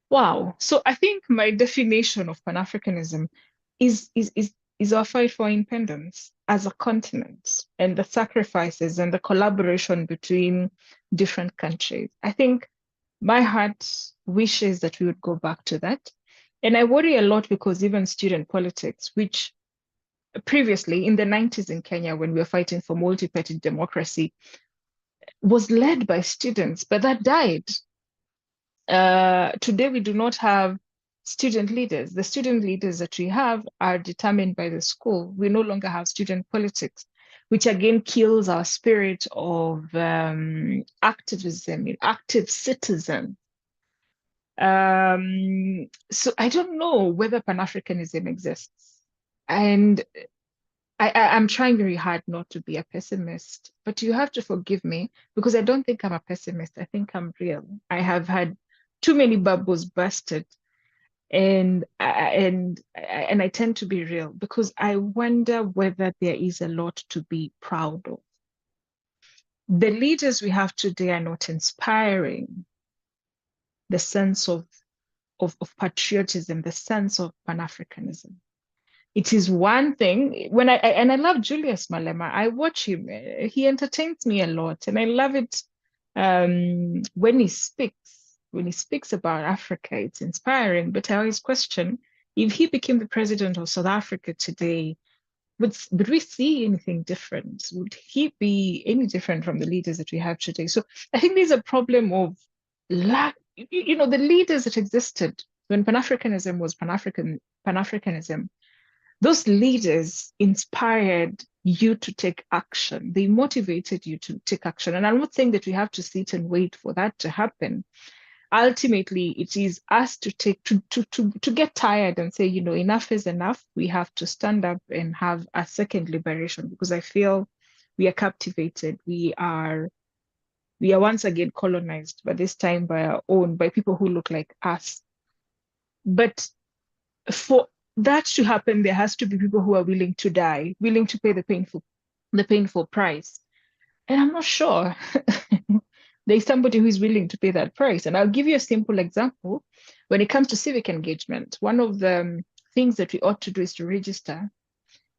Wow. So I think my definition of Pan-Africanism is our fight for independence as a continent, and the sacrifices and the collaboration between different countries. I think my heart wishes that we would go back to that. And I worry a lot because even student politics, which previously in the 90s in Kenya, when we were fighting for multi-party democracy, was led by students, but that died. Today, we do not have student leaders. The student leaders that we have are determined by the school. We no longer have student politics, which again kills our spirit of activism, active citizen. So I don't know whether Pan-Africanism exists. And I'm trying very hard not to be a pessimist, but you have to forgive me because I don't think I'm a pessimist. I think I'm real. I have had too many bubbles busted, and I tend to be real because I wonder whether there is a lot to be proud of. The leaders we have today are not inspiring the sense of patriotism, the sense of Pan-Africanism. It is one thing when I love Julius Malema. I watch him. He entertains me a lot, and I love it when he speaks. When he speaks about Africa, it's inspiring. But I always question if he became the president of South Africa today, would we see anything different? Would he be any different from the leaders that we have today? So I think there's a problem of lack. The leaders that existed when Pan-Africanism was Pan-Africanism, those leaders inspired you to take action. They motivated you to take action. And I'm not saying that we have to sit and wait for that to happen. Ultimately, it is us to get tired and say, enough is enough. We have to stand up and have a second liberation, because I feel we are captivated. We are once again colonized, but this time by people who look like us. But for that to happen, there has to be people who are willing to die, willing to pay the painful price. And I'm not sure there's somebody who is willing to pay that price. And I'll give you a simple example. When it comes to civic engagement, one of the things that we ought to do is to register,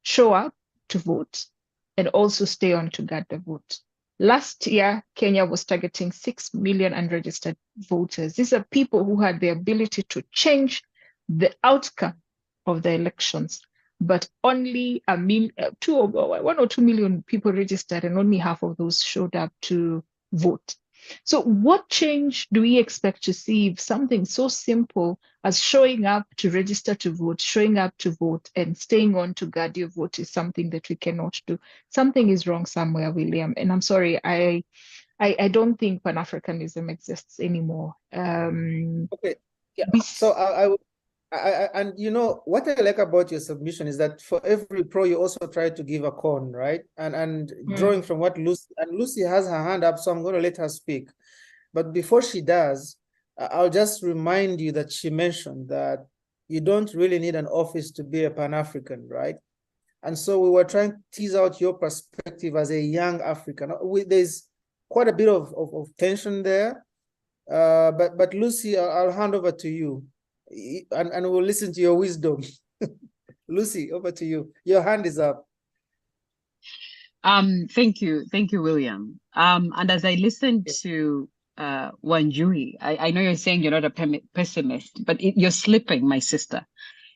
show up to vote, and also stay on to guard the vote. Last year, Kenya was targeting 6 million unregistered voters. These are people who had the ability to change the outcome of the elections, but only 1 or 2 million people registered, and only half of those showed up to vote. So what change do we expect to see if something so simple as showing up to register to vote, showing up to vote, and staying on to guard your vote is something that we cannot do? Something is wrong somewhere, William. And I'm sorry, I don't think Pan-Africanism exists anymore. Okay, yeah. So I would. And what I like about your submission is that for every pro, you also try to give a con, right? And drawing from what Lucy has her hand up, so I'm going to let her speak. But before she does, I'll just remind you that she mentioned that you don't really need an office to be a Pan-African, right? And so we were trying to tease out your perspective as a young African. There's quite a bit of tension there. But Lucy, I'll hand over to you. And we'll listen to your wisdom. Lucy, over to you. Your hand is up. Thank you, William. And as I listened to Wanjui, I know you're saying you're not a pessimist, but you're slipping, my sister.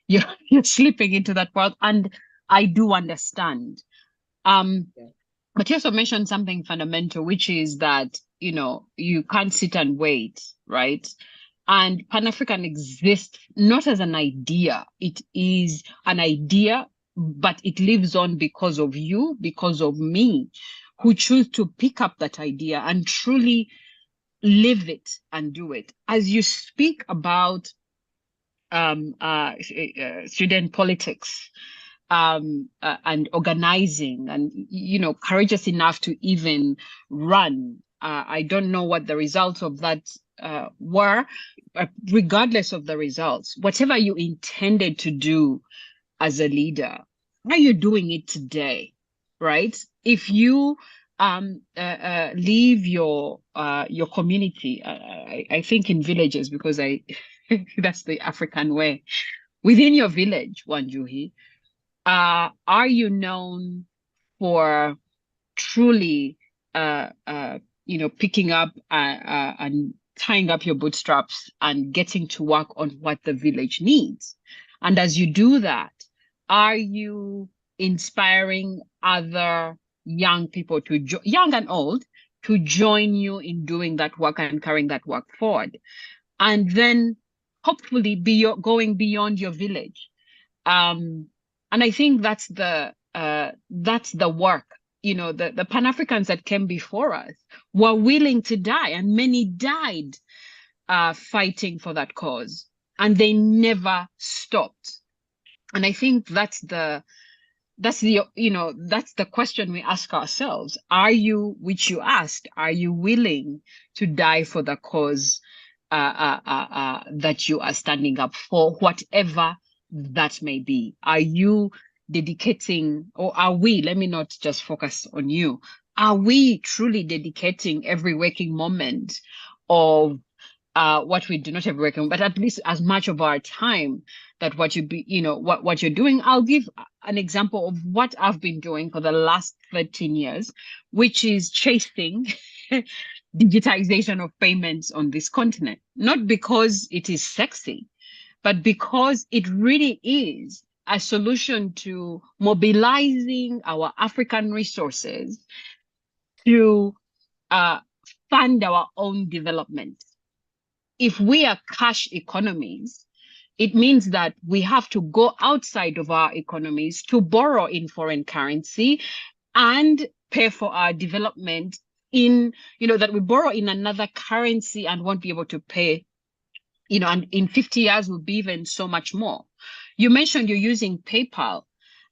You're slipping into that world, and I do understand. But you also mentioned something fundamental, which is that you can't sit and wait, right? And Pan-African exists not as an idea. It is an idea, but it lives on because of you, because of me, who choose to pick up that idea and truly live it and do it. As you speak about student politics and organizing and, courageous enough to even run, I don't know what the results of that were, regardless of the results, whatever you intended to do, as a leader, are you doing it today, right? If you leave your community, I think in villages, because that's the African way, within your village, Wanjuhi, are you known for truly picking up and tying up your bootstraps and getting to work on what the village needs? And as you do that, are you inspiring other young people young and old, to join you in doing that work and carrying that work forward? And then hopefully going beyond your village. And I think that's the work. The Pan-Africans that came before us were willing to die, and many died fighting for that cause, and they never stopped. And I think that's the question we ask ourselves. Are you, which you asked, are you willing to die for the cause that you are standing up for, whatever that may be? Are you dedicating, or are we, let me not just focus on you, are we truly dedicating every waking moment of what we do, not every waking, but at least as much of our time that what you're doing? I'll give an example of what I've been doing for the last 13 years, which is chasing digitization of payments on this continent, not because it is sexy, but because it really is a solution to mobilizing our African resources to fund our own development. If we are cash economies, it means that we have to go outside of our economies to borrow in foreign currency and pay for our development that we borrow in another currency and won't be able to pay, and in 50 years will be even so much more. You mentioned you're using PayPal,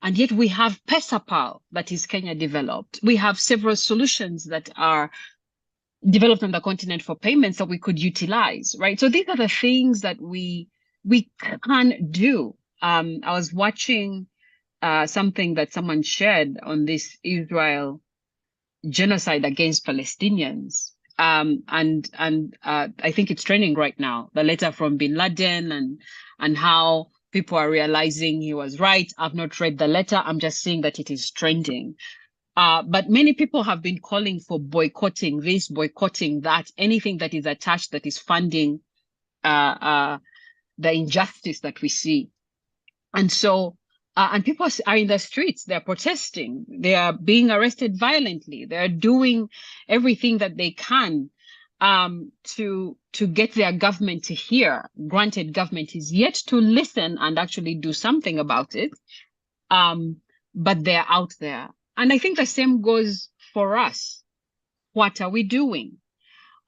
and yet we have PesaPal that is Kenya developed. We have several solutions that are developed on the continent for payments that we could utilize, right? So these are the things that we can do. I was watching something that someone shared on this Israel genocide against Palestinians. And I think it's trending right now, the letter from Bin Laden and how people are realizing he was right. I've not read the letter. I'm just seeing that it is trending. But many people have been calling for boycotting this, boycotting that, anything that is attached, that is funding the injustice that we see. And so, and people are in the streets, they're protesting, they are being arrested violently, they're doing everything that they can to get their government to hear. Granted, government is yet to listen and actually do something about it, but they're out there. And I think the same goes for us. What are we doing?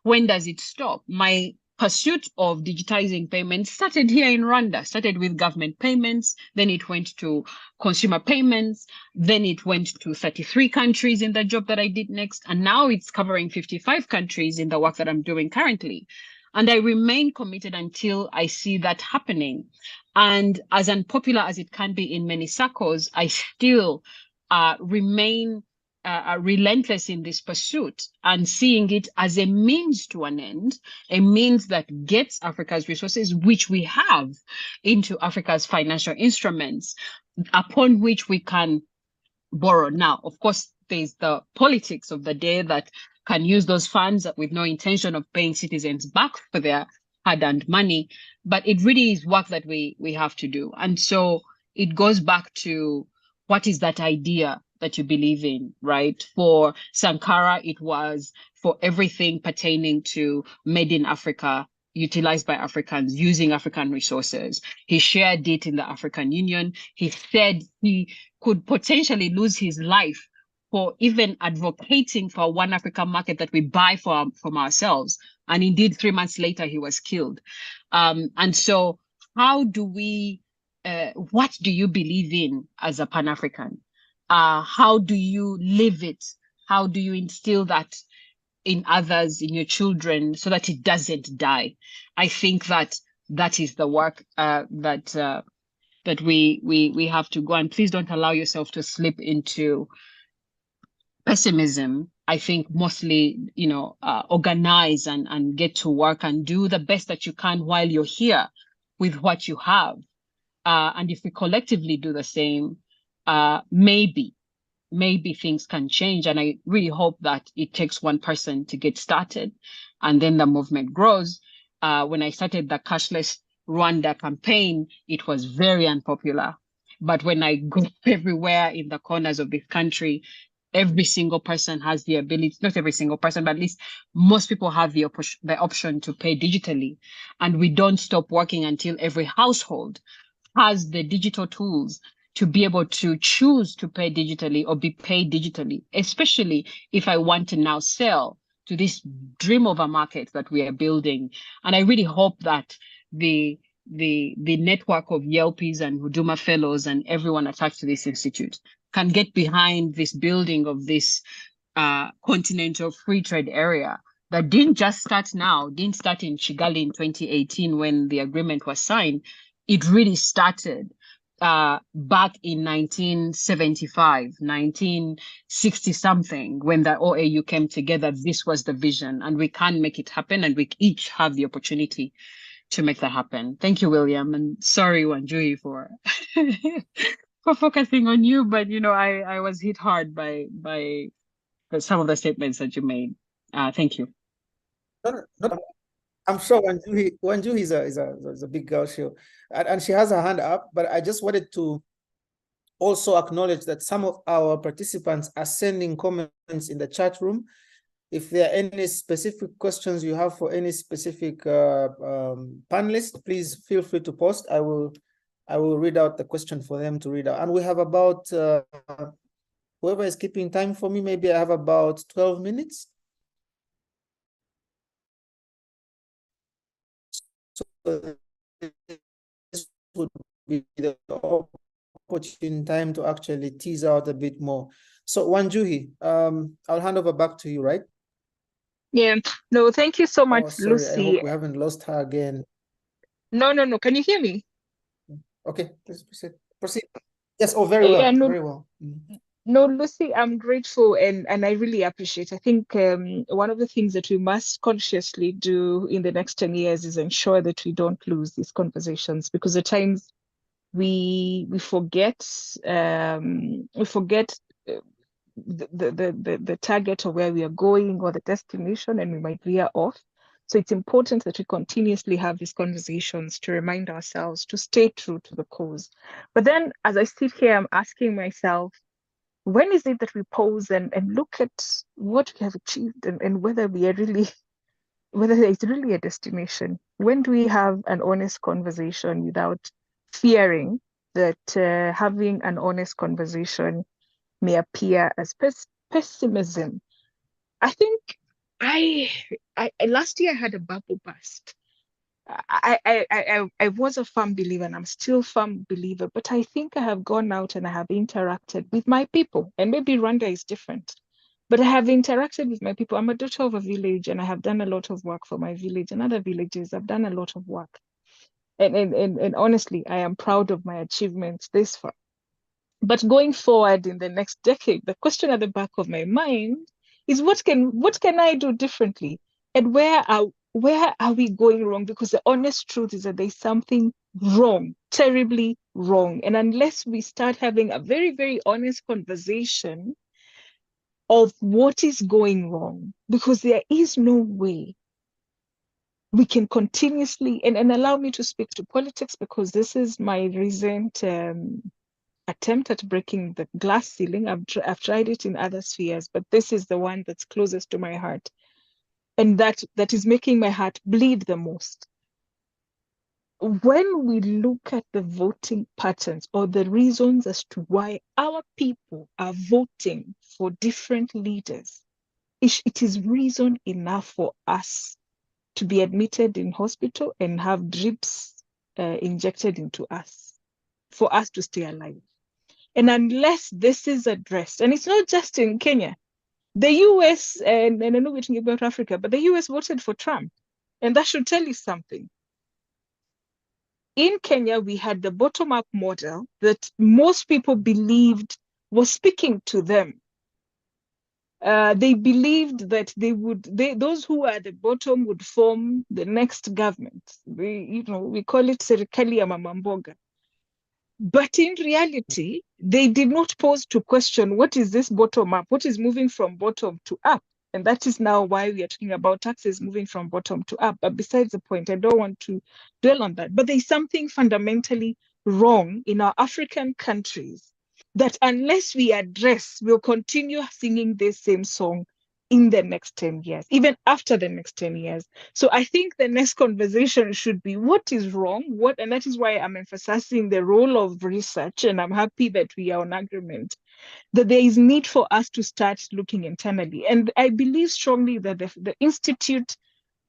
When does it stop? My pursuit of digitizing payments started here in Rwanda, started with government payments, then it went to consumer payments, then it went to 33 countries in the job that I did next, and now it's covering 55 countries in the work that I'm doing currently. And I remain committed until I see that happening. And as unpopular as it can be in many circles, I still remain relentless in this pursuit and seeing it as a means to an end, a means that gets Africa's resources, which we have, into Africa's financial instruments upon which we can borrow. Now, of course, there's the politics of the day that can use those funds with no intention of paying citizens back for their hard-earned money, but it really is work that we have to do. And so it goes back to, what is that idea that you believe in, right? For Sankara, it was for everything pertaining to made in Africa, utilized by Africans, using African resources. He shared it in the African Union. He said he could potentially lose his life for even advocating for one African market that we buy from ourselves. And indeed, 3 months later, he was killed. And so how do we, what do you believe in as a Pan-African? How do you live it? How do you instill that in others, in your children, so that it doesn't die? I think that is the work that that we have to go. And please don't allow yourself to slip into pessimism. I think mostly, organize and get to work and do the best that you can while you're here with what you have. And if we collectively do the same, maybe things can change. And I really hope that it takes one person to get started and then the movement grows. When I started the Cashless Rwanda campaign, it was very unpopular. But when I go everywhere in the corners of this country, every single person has the ability, not every single person, but at least most people have the option to pay digitally. And we don't stop working until every household has the digital tools to be able to choose to pay digitally or be paid digitally, especially if I want to now sell to this dream of a market that we are building. And I really hope that the network of Yelpies and Huduma Fellows and everyone attached to this institute can get behind this building of this continental free trade area that didn't just start now, didn't start in Kigali in 2018 when the agreement was signed. It really started back in 1975, 1960 something, when the OAU came together. This was the vision, and we can make it happen, and we each have the opportunity to make that happen. Thank you, William, and sorry, Wanjui, for for focusing on you, but I was hit hard by some of the statements that you made. Thank you. No, I'm sure Wanjuhi is a big girl, and she has her hand up, but I just wanted to also acknowledge that some of our participants are sending comments in the chat room. If there are any specific questions you have for any specific panelist, please feel free to post. I will read out the question for them to read out. And we have about, whoever is keeping time for me, maybe I have about 12 minutes. So this would be the opportune time to actually tease out a bit more. So Wanjuhi, I'll hand over back to you, right? Yeah, no, thank you so much, sorry, Lucy. I hope we haven't lost her again. No. Can you hear me? Okay, please proceed. Yes, very well, Yeah, no, very well. No, Lucy, I'm grateful and I really appreciate. I think one of the things that we must consciously do in the next 10 years is ensure that we don't lose these conversations, because at times we forget the target of where we are going or the destination, and we might veer off. So it's important that we continuously have these conversations to remind ourselves to stay true to the cause. But then as I sit here, I'm asking myself, when is it that we pause and look at what we have achieved and whether we are really, whether it's really a destination? When do we have an honest conversation without fearing that having an honest conversation may appear as pessimism? I think I last year I had a bubble burst. I was a firm believer, and I'm still a firm believer, but I think I have gone out and I have interacted with my people, and maybe Rwanda is different, but I have interacted with my people. I'm a daughter of a village, and I have done a lot of work for my village and other villages. I've done a lot of work. And honestly, I am proud of my achievements this far. But going forward in the next decade, the question at the back of my mind is what can I do differently? And where are we going wrong? Because the honest truth is that there's something wrong, terribly wrong. And unless we start having a very, very honest conversation of what is going wrong, because there is no way we can continuously, and allow me to speak to politics, because this is my recent attempt at breaking the glass ceiling. I've tried it in other spheres, but this is the one that's closest to my heart, and that is making my heart bleed the most. When we look at the voting patterns or the reasons as to why our people are voting for different leaders, it is reason enough for us to be admitted in hospital and have drips injected into us, for us to stay alive. And unless this is addressed, and it's not just in Kenya, the US, and I know we're talking about Africa, but the US voted for Trump. And that should tell you something. in Kenya, we had the bottom-up model that most people believed was speaking to them. They believed that those who are at the bottom would form the next government. We call it serikali ya mama mboga. But in reality, they did not pause to question, what is this bottom up? What is moving from bottom to up? And that is now why we are talking about taxes moving from bottom to up. But besides the point, I don't want to dwell on that. But there's something fundamentally wrong in our African countries that unless we address, we'll continue singing this same song in the next 10 years, even after the next 10 years. So I think the next conversation should be what is wrong, and that is why I'm emphasizing the role of research, and I'm happy that we are on agreement, that there is need for us to start looking internally. And I believe strongly that the Institute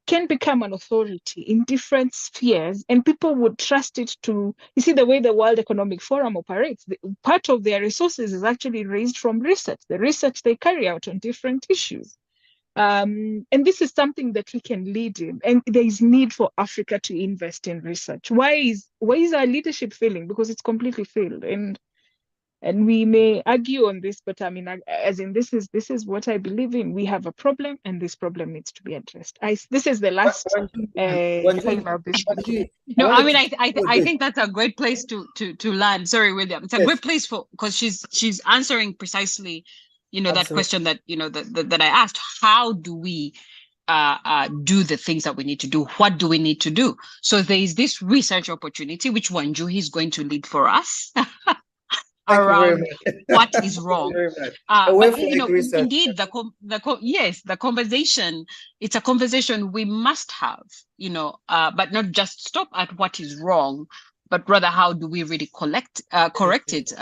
can become an authority in different spheres, and people would trust it to, you see, the way the World Economic Forum operates, part of their resources is actually raised from research, the research they carry out on different issues. And this is something that we can lead in, and there is need for Africa to invest in research. Why is our leadership failing? Because it's completely failed, and we may argue on this, but I mean, as in this is what I believe in. We have a problem, and this problem needs to be addressed. This is the last time I'll be speaking. No, I mean, I think that's a great place to land. Sorry, William. It's a great place because she's answering precisely, that question that that I asked. How do we do the things that we need to do? What do we need to do? So there is this research opportunity which Wanjuhi is going to lead for us. Around what is wrong. But, indeed, the conversation, it's a conversation we must have, but not just stop at what is wrong, but rather how do we really correct it,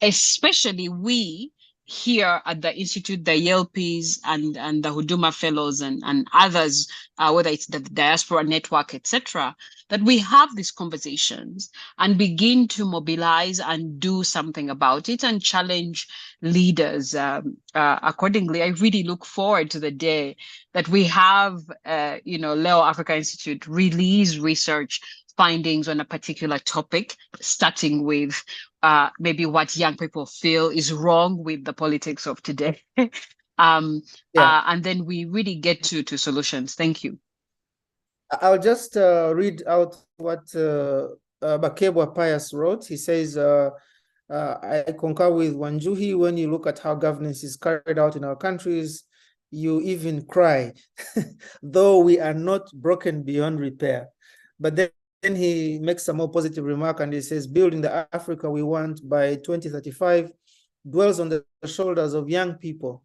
especially we here at the Institute, the YELPs and the Huduma Fellows and others, whether it's the Diaspora Network, etc., that we have these conversations and begin to mobilize and do something about it and challenge leaders accordingly. I really look forward to the day that we have, Leo Africa Institute release research findings on a particular topic, starting with maybe what young people feel is wrong with the politics of today. And then we really get to solutions. Thank you. I'll just read out what Bakebwa Pius wrote. He says, I concur with Wanjuhi. When you look at how governance is carried out in our countries, you even cry, though we are not broken beyond repair. But then he makes a more positive remark, and he says, building the Africa we want by 2035 dwells on the shoulders of young people,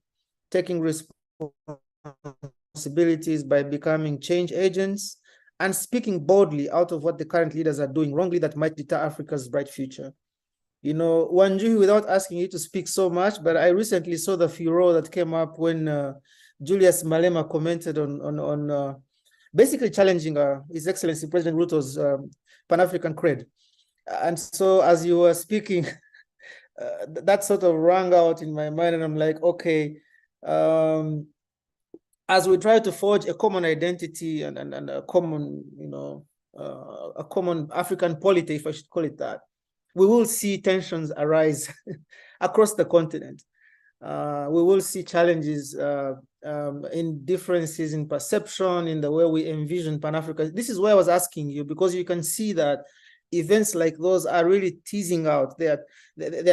taking responsibilities by becoming change agents and speaking boldly out of what the current leaders are doing wrongly that might deter Africa's bright future. Wanjuhi, without asking you to speak so much, but I recently saw the furor that came up when Julius Malema commented on basically challenging His Excellency President Ruto's Pan-African cred. And so as you were speaking, that sort of rang out in my mind, and I'm like, okay, as we try to forge a common identity and a common, a common African polity, if I should call it that, we will see tensions arise across the continent. We will see challenges in differences in perception, in the way we envision Pan-Africa. This is why I was asking you, because you can see that events like those are really teasing out. They are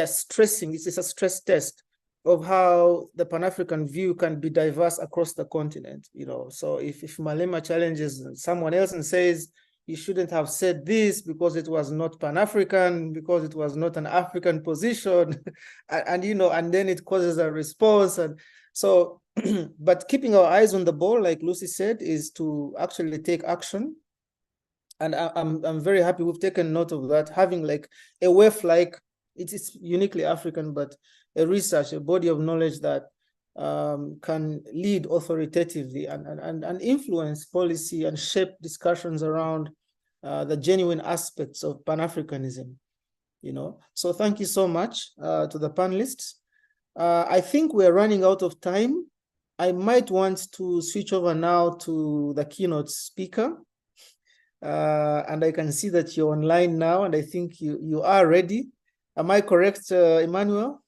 stressing. This is a stress test of how the Pan-African view can be diverse across the continent. So if Malema challenges someone else and says, you shouldn't have said this because it was not Pan-African, because it was not an African position, and then it causes a response. And so, but keeping our eyes on the ball, like Lucy said, is to actually take action. And I'm very happy we've taken note of that, having like a WEF, like it's uniquely African, but a research, a body of knowledge that can lead authoritatively and influence policy and shape discussions around the genuine aspects of Pan-Africanism, So thank you so much to the panelists. I think we're running out of time. I might want to switch over now to the keynote speaker, and I can see that you're online now, and I think you are ready. Am I correct, Emmanuel?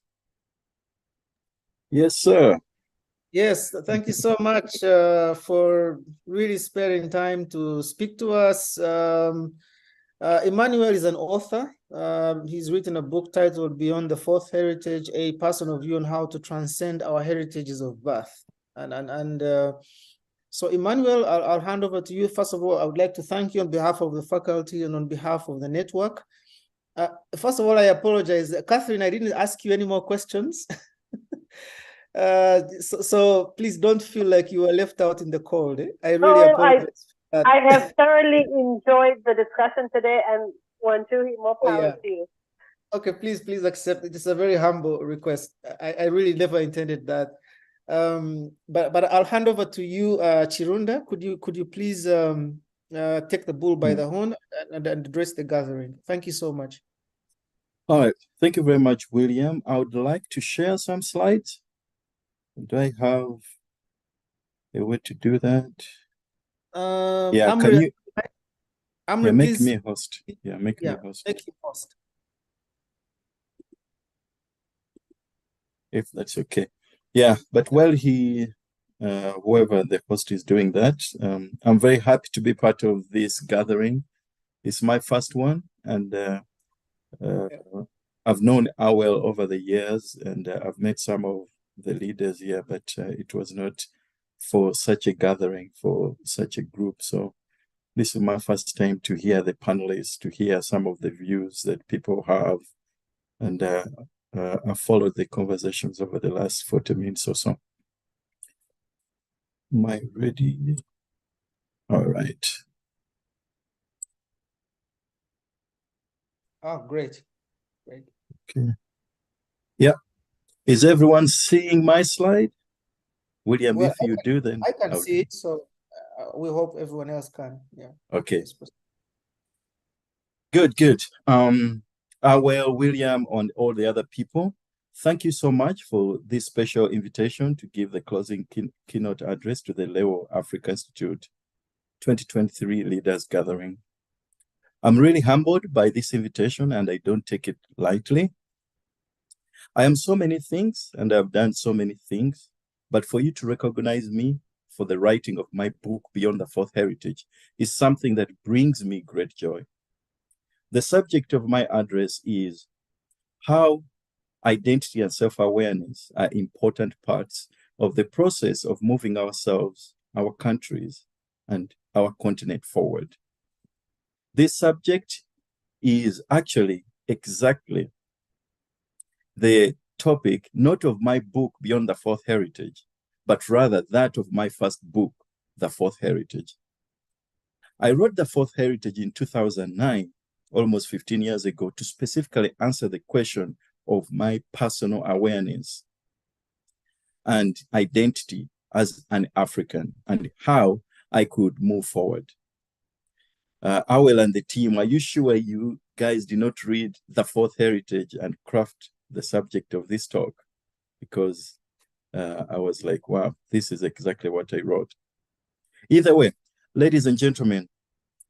Yes, sir. Yes, thank you so much for really sparing time to speak to us. Emmanuel is an author. He's written a book titled Beyond the Fourth Heritage, a personal view on how to transcend our heritages of birth. So Emmanuel, I'll hand over to you. First of all, I would like to thank you on behalf of the faculty and on behalf of the network. First of all, I apologize. Catherine, I didn't ask you any more questions. So please don't feel like you were left out in the cold. I really apologize. I have thoroughly enjoyed the discussion today, and Wanjuhi, more power to you. Okay, please accept it. It's a very humble request. I really never intended that. But I'll hand over to you, Chirunda. Could you please take the bull by the horn and address the gathering? Thank you so much. All right, thank you very much, William. I would like to share some slides. Do I have a way to do that? Yeah, Amri, can you make please. me a host? Yeah, make me a host. Make you host. If that's okay. Yeah, but while whoever the host is doing that, I'm very happy to be part of this gathering. It's my first one, and I've known Awel over the years, and I've met some of the leaders here, but it was not for such a gathering, for such a group. So this is my first time to hear the panelists, to hear some of the views that people have, and I followed the conversations over the last 40 minutes or so. Am I ready? All right. Oh, great. Okay. Yeah. Is everyone seeing my slide? William, Well, if you do, then I can see it, so we hope everyone else can. Yeah. Okay. Good. Well, William, and all the other people, thank you so much for this special invitation to give the closing keynote address to the Leo Africa Institute 2023 Leaders Gathering. I'm really humbled by this invitation, and I don't take it lightly. I am so many things, and I've done so many things, but for you to recognize me for the writing of my book, Beyond the Fourth Heritage, is something that brings me great joy. The subject of my address is how identity and self-awareness are important parts of the process of moving ourselves, our countries, and our continent forward. This subject is actually exactly the topic, not of my book, Beyond the Fourth Heritage, but rather that of my first book, The Fourth Heritage. I wrote The Fourth Heritage in 2009, almost 15 years ago, to specifically answer the question of my personal awareness and identity as an African and how I could move forward. Awel and the team, are you sure you guys did not read The Fourth Heritage and craft the subject of this talk? Because I was like, wow, this is exactly what I wrote. Either way, ladies and gentlemen,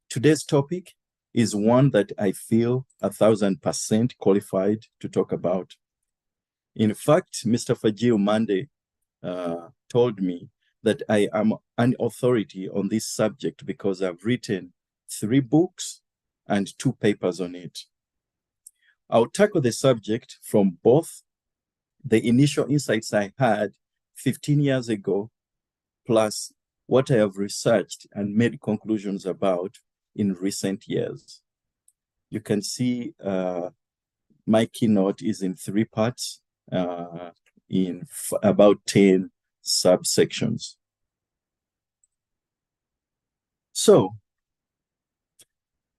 today's topic is one that I feel 1000% qualified to talk about. In fact, Mr. Fajil Mande told me that I am an authority on this subject because I've written 3 books and 2 papers on it. I'll tackle the subject from both the initial insights I had 15 years ago, plus what I have researched and made conclusions about in recent years. You can see my keynote is in 3 parts, in about 10 subsections. So,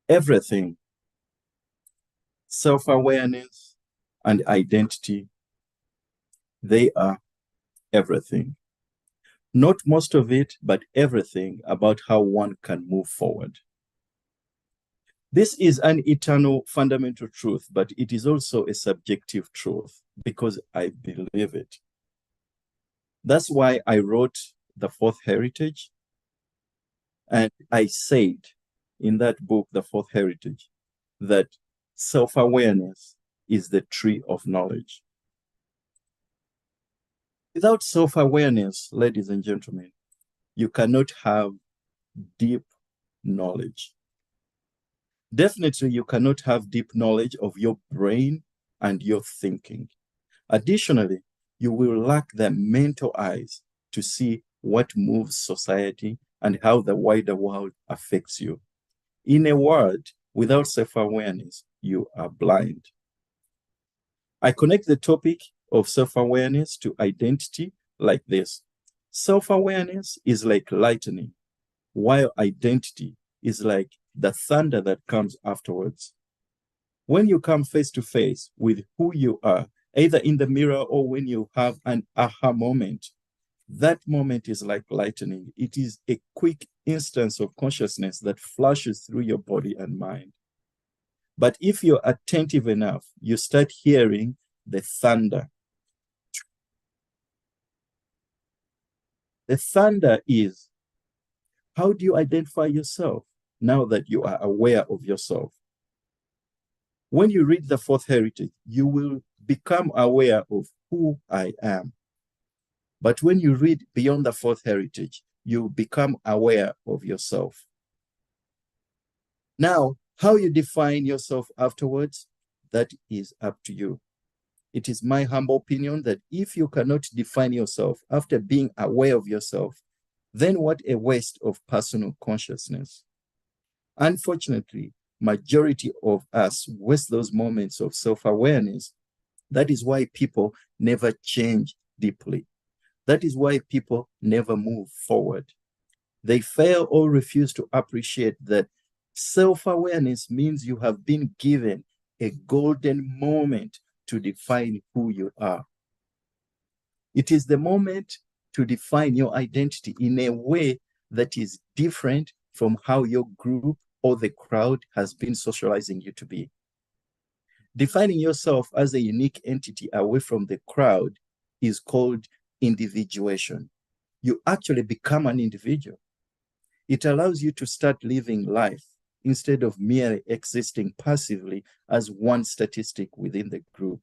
everything, self-awareness and identity, they are everything. Not most of it, but everything about how one can move forward. This is an eternal fundamental truth, but it is also a subjective truth because I believe it. That's why I wrote The Fourth Heritage. And I said in that book, The Fourth Heritage, that self-awareness is the tree of knowledge. Without self-awareness, ladies and gentlemen, you cannot have deep knowledge. Definitely, you cannot have deep knowledge of your brain and your thinking. Additionally, you will lack the mental eyes to see what moves society and how the wider world affects you. In a word, without self-awareness, you are blind. I connect the topic of self-awareness to identity like this. Self-awareness is like lightning, while identity is like the thunder that comes afterwards. When you come face to face with who you are, either in the mirror or when you have an aha moment, that moment is like lightning. It is a quick instance of consciousness that flashes through your body and mind. But if you're attentive enough, you start hearing the thunder. The thunder is, how do you identify yourself now that you are aware of yourself? When you read The Fourth Heritage, you will become aware of who I am. But when you read beyond The Fourth Heritage, you become aware of yourself. Now, how you define yourself afterwards, that is up to you. It is my humble opinion that if you cannot define yourself after being aware of yourself, then what a waste of personal consciousness. Unfortunately, majority of us waste those moments of self-awareness. That is why people never change deeply. That is why people never move forward. They fail or refuse to appreciate that self-awareness means you have been given a golden moment to define who you are. It is the moment to define your identity in a way that is different from how your group or the crowd has been socializing you to be. Defining yourself as a unique entity away from the crowd is called individuation. You actually become an individual. It allows you to start living life instead of merely existing passively as one statistic within the group.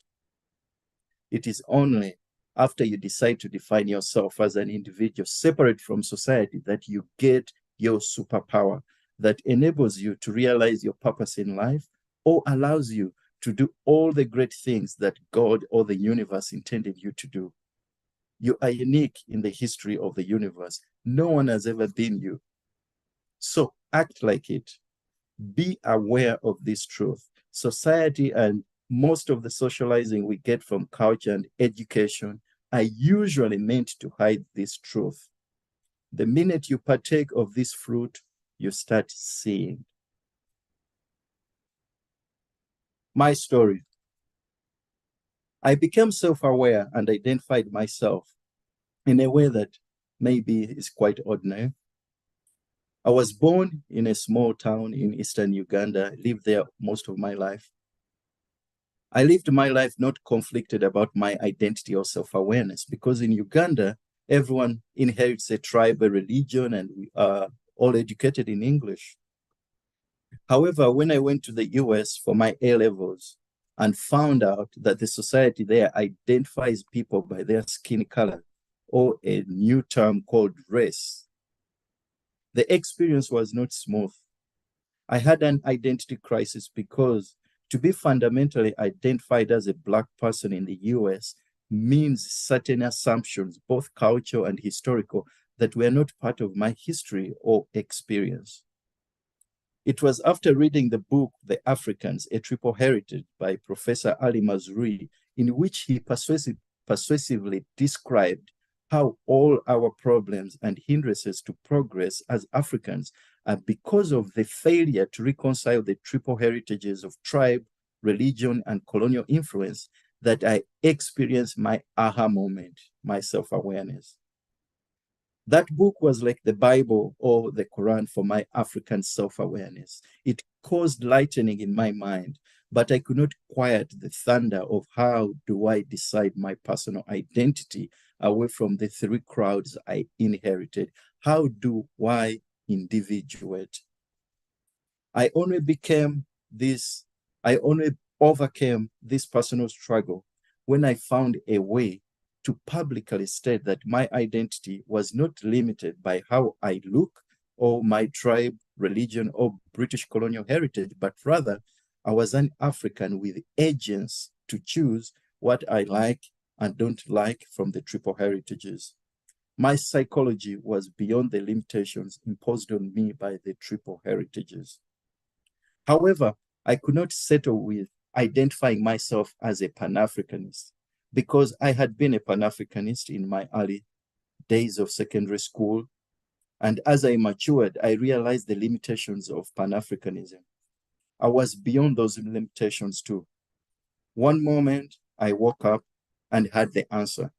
It is only after you decide to define yourself as an individual separate from society that you get your superpower that enables you to realize your purpose in life or allows you to do all the great things that God or the universe intended you to do. You are unique in the history of the universe. No one has ever been you. So act like it. Be aware of this truth. Society and most of the socializing we get from culture and education are usually meant to hide this truth. The minute you partake of this fruit, you start seeing. My story. I became self-aware and identified myself in a way that maybe is quite ordinary. I was born in a small town in eastern Uganda, lived there most of my life. I lived my life not conflicted about my identity or self-awareness because in Uganda, everyone inherits a tribe, a religion, and we are all educated in English. However, when I went to the US for my A-levels and found out that the society there identifies people by their skin color, or a new term called race, the experience was not smooth. I had an identity crisis because to be fundamentally identified as a Black person in the US means certain assumptions, both cultural and historical, that were not part of my history or experience. It was after reading the book, The Africans, A Triple Heritage by Professor Ali Mazrui, in which he persuasively described how all our problems and hindrances to progress as Africans are because of the failure to reconcile the triple heritages of tribe, religion, and colonial influence, that I experienced my aha moment, my self-awareness. That book was like the Bible or the Quran for my African self-awareness. It caused lightning in my mind, but I could not quiet the thunder of how do I decide my personal identity away from the three crowds I inherited. How do I individuate? I only overcame this personal struggle when I found a way to publicly state that my identity was not limited by how I look or my tribe, religion, or British colonial heritage, but rather I was an African with agents to choose what I like and don't like from the triple heritages. My psychology was beyond the limitations imposed on me by the triple heritages. However, I could not settle with identifying myself as a Pan-Africanist because I had been a Pan-Africanist in my early days of secondary school. And as I matured, I realized the limitations of Pan-Africanism. I was beyond those limitations too. One moment, I woke up and had the answer.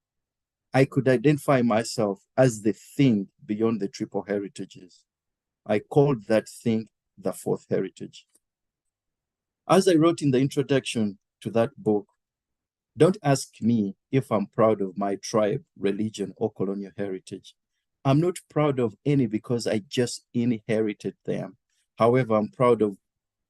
I could identify myself as the thing beyond the triple heritages. I called that thing the fourth heritage. As I wrote in the introduction to that book, don't ask me if I'm proud of my tribe, religion, or colonial heritage. I'm not proud of any because I just inherited them. However, I'm proud of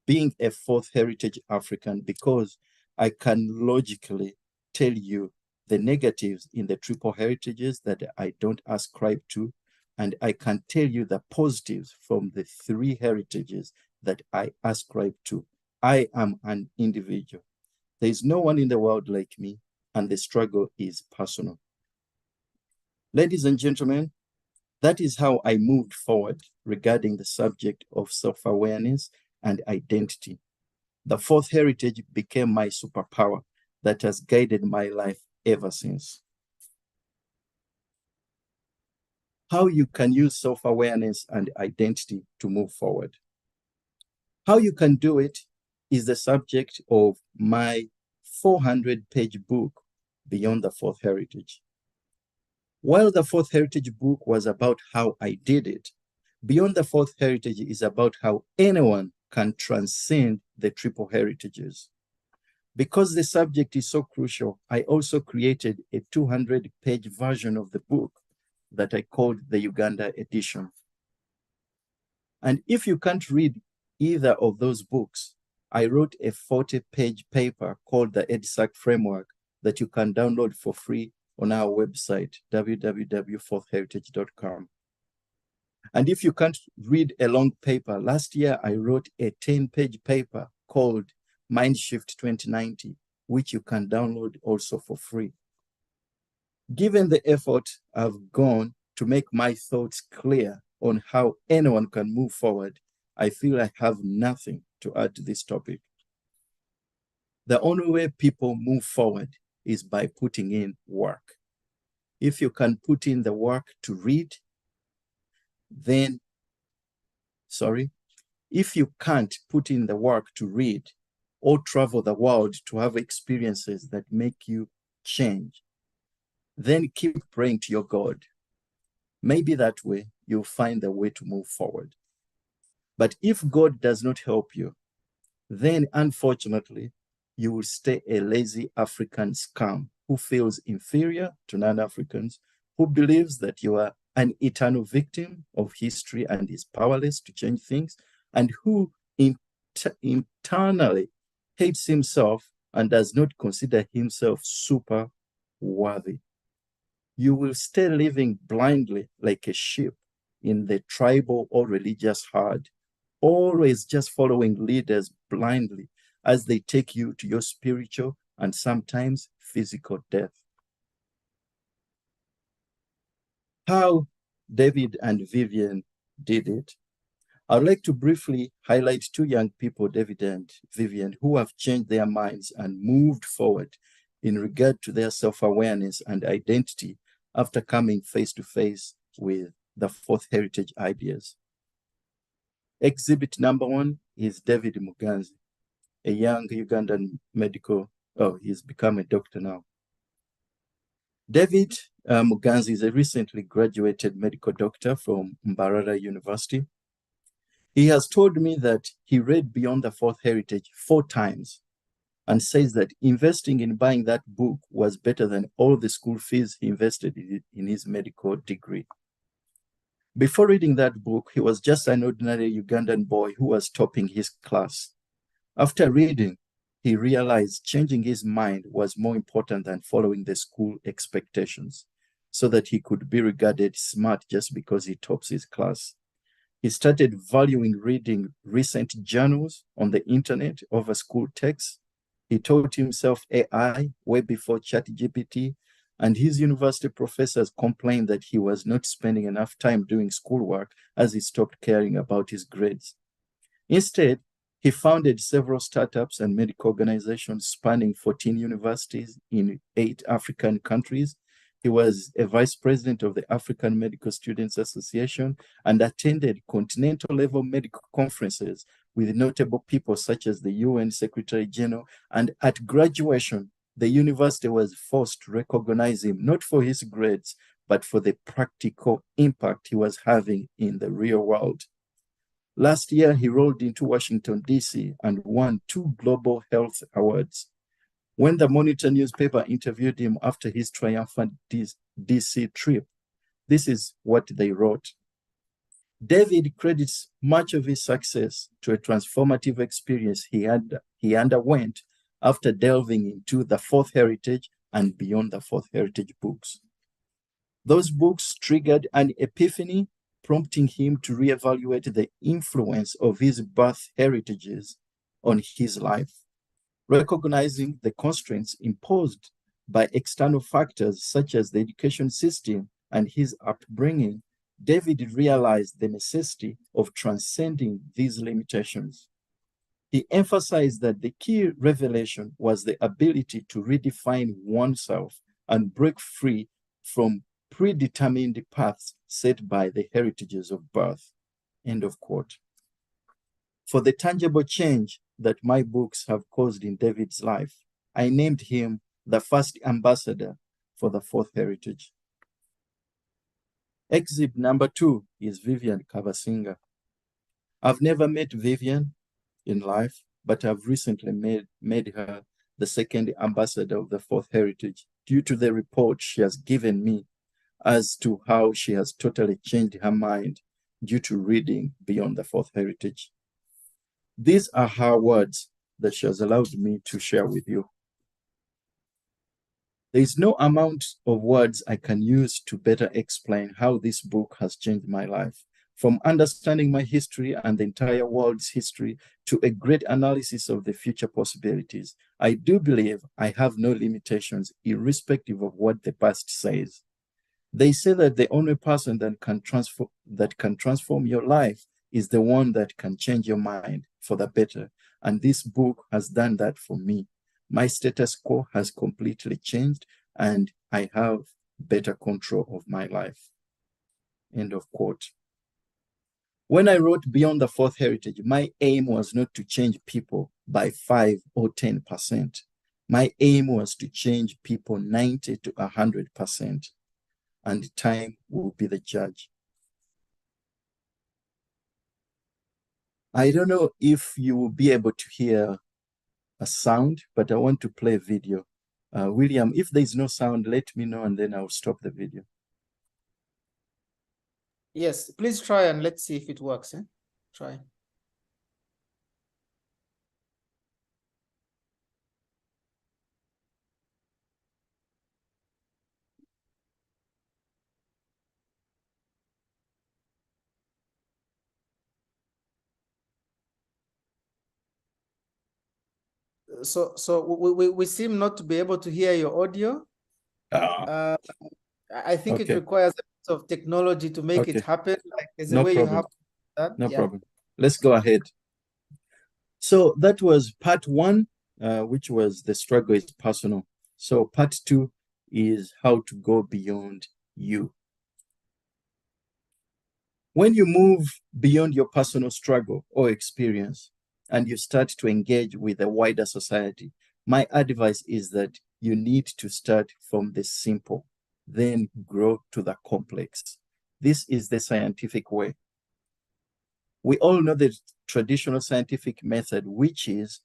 being a fourth heritage African because I can logically tell you the negatives in the triple heritages that I don't ascribe to, and I can tell you the positives from the three heritages that I ascribe to. I am an individual. There is no one in the world like me, and the struggle is personal. Ladies and gentlemen, that is how I moved forward regarding the subject of self-awareness and identity. The fourth heritage became my superpower that has guided my life ever since. How you can use self-awareness and identity to move forward. How you can do it is the subject of my 400-page book, Beyond the Fourth Heritage. While the Fourth Heritage book was about how I did it, Beyond the Fourth Heritage is about how anyone can transcend the triple heritages. Because the subject is so crucial, I also created a 200-page version of the book that I called the Uganda edition. And if you can't read either of those books, I wrote a 40-page paper called the EDSAC Framework that you can download for free on our website, www.fourthheritage.com. And if you can't read a long paper, last year I wrote a 10-page paper called Mindshift 2090, which you can download also for free. Given the effort I've gone to make my thoughts clear on how anyone can move forward, I feel I have nothing to add to this topic. The only way people move forward is by putting in work. If you can put in the work to read, if you can't put in the work to read or travel the world to have experiences that make you change, then keep praying to your God. Maybe that way you'll find the way to move forward. But if God does not help you, then unfortunately, you will stay a lazy African scum who feels inferior to non-Africans, who believes that you are an eternal victim of history and is powerless to change things, and who internally hates himself and does not consider himself super worthy. You will stay living blindly like a sheep in the tribal or religious herd, always just following leaders blindly as they take you to your spiritual and sometimes physical death. How David and Vivian did it. I'd like to briefly highlight two young people, David and Vivian, who have changed their minds and moved forward in regard to their self-awareness and identity after coming face to face with the fourth heritage ideas. Exhibit number one is David Muganzi, a young Ugandan he's become a doctor now. David Muganzi is a recently graduated medical doctor from Mbarara University. He has told me that he read Beyond the Fourth Heritage 4 times and says that investing in buying that book was better than all the school fees he invested in his medical degree. Before reading that book, he was just an ordinary Ugandan boy who was topping his class. After reading, he realized changing his mind was more important than following the school expectations, so that he could be regarded smart just because he tops his class. He started valuing reading recent journals on the internet over school texts. He taught himself AI way before ChatGPT, and his university professors complained that he was not spending enough time doing schoolwork as he stopped caring about his grades. Instead, he founded several startups and medical organizations spanning 14 universities in 8 African countries. He was a vice president of the African Medical Students Association and attended continental-level medical conferences with notable people such as the UN Secretary General. And at graduation, the university was forced to recognize him not for his grades, but for the practical impact he was having in the real world. Last year, he rolled into Washington, D.C. and won 2 Global Health Awards. When the Monitor newspaper interviewed him after his triumphant DC trip, this is what they wrote. David credits much of his success to a transformative experience he underwent after delving into the Fourth Heritage and Beyond the Fourth Heritage books. Those books triggered an epiphany, prompting him to reevaluate the influence of his birth heritages on his life. Recognizing the constraints imposed by external factors such as the education system and his upbringing, David realized the necessity of transcending these limitations. He emphasized that the key revelation was the ability to redefine oneself and break free from predetermined paths set by the heritages of birth. End of quote. For the tangible change that my books have caused in David's life, I named him the first ambassador for the Fourth Heritage. Exhibit number 2 is Vivian Kabasinga. I've never met Vivian in life, but I've recently made her the second ambassador of the Fourth Heritage due to the report she has given me as to how she has totally changed her mind due to reading Beyond the Fourth Heritage. These are her words that she has allowed me to share with you. There is no amount of words I can use to better explain how this book has changed my life, from understanding my history and the entire world's history to a great analysis of the future possibilities. I do believe I have no limitations, irrespective of what the past says. They say that the only person that can transform your life is the one that can change your mind for the better. And this book has done that for me. My status quo has completely changed and I have better control of my life. End of quote. When I wrote Beyond the Fourth Heritage, my aim was not to change people by 5 or 10%. My aim was to change people 90 to 100%. And time will be the judge. I don't know if you will be able to hear a sound, but I want to play a video. William, if there's no sound, let me know and then I'll stop the video. Yes, please try and let's see if it works. Try. So we seem not to be able to hear your audio. I think it requires a bit of technology to make it happen. Like there's a way you have that. No problem. Let's go ahead. So that was part 1, which was the struggle is personal. So part 2 is how to go beyond you. When you move beyond your personal struggle or experience, and you start to engage with a wider society, my advice is that you need to start from the simple, then grow to the complex. This is the scientific way. We all know the traditional scientific method, which is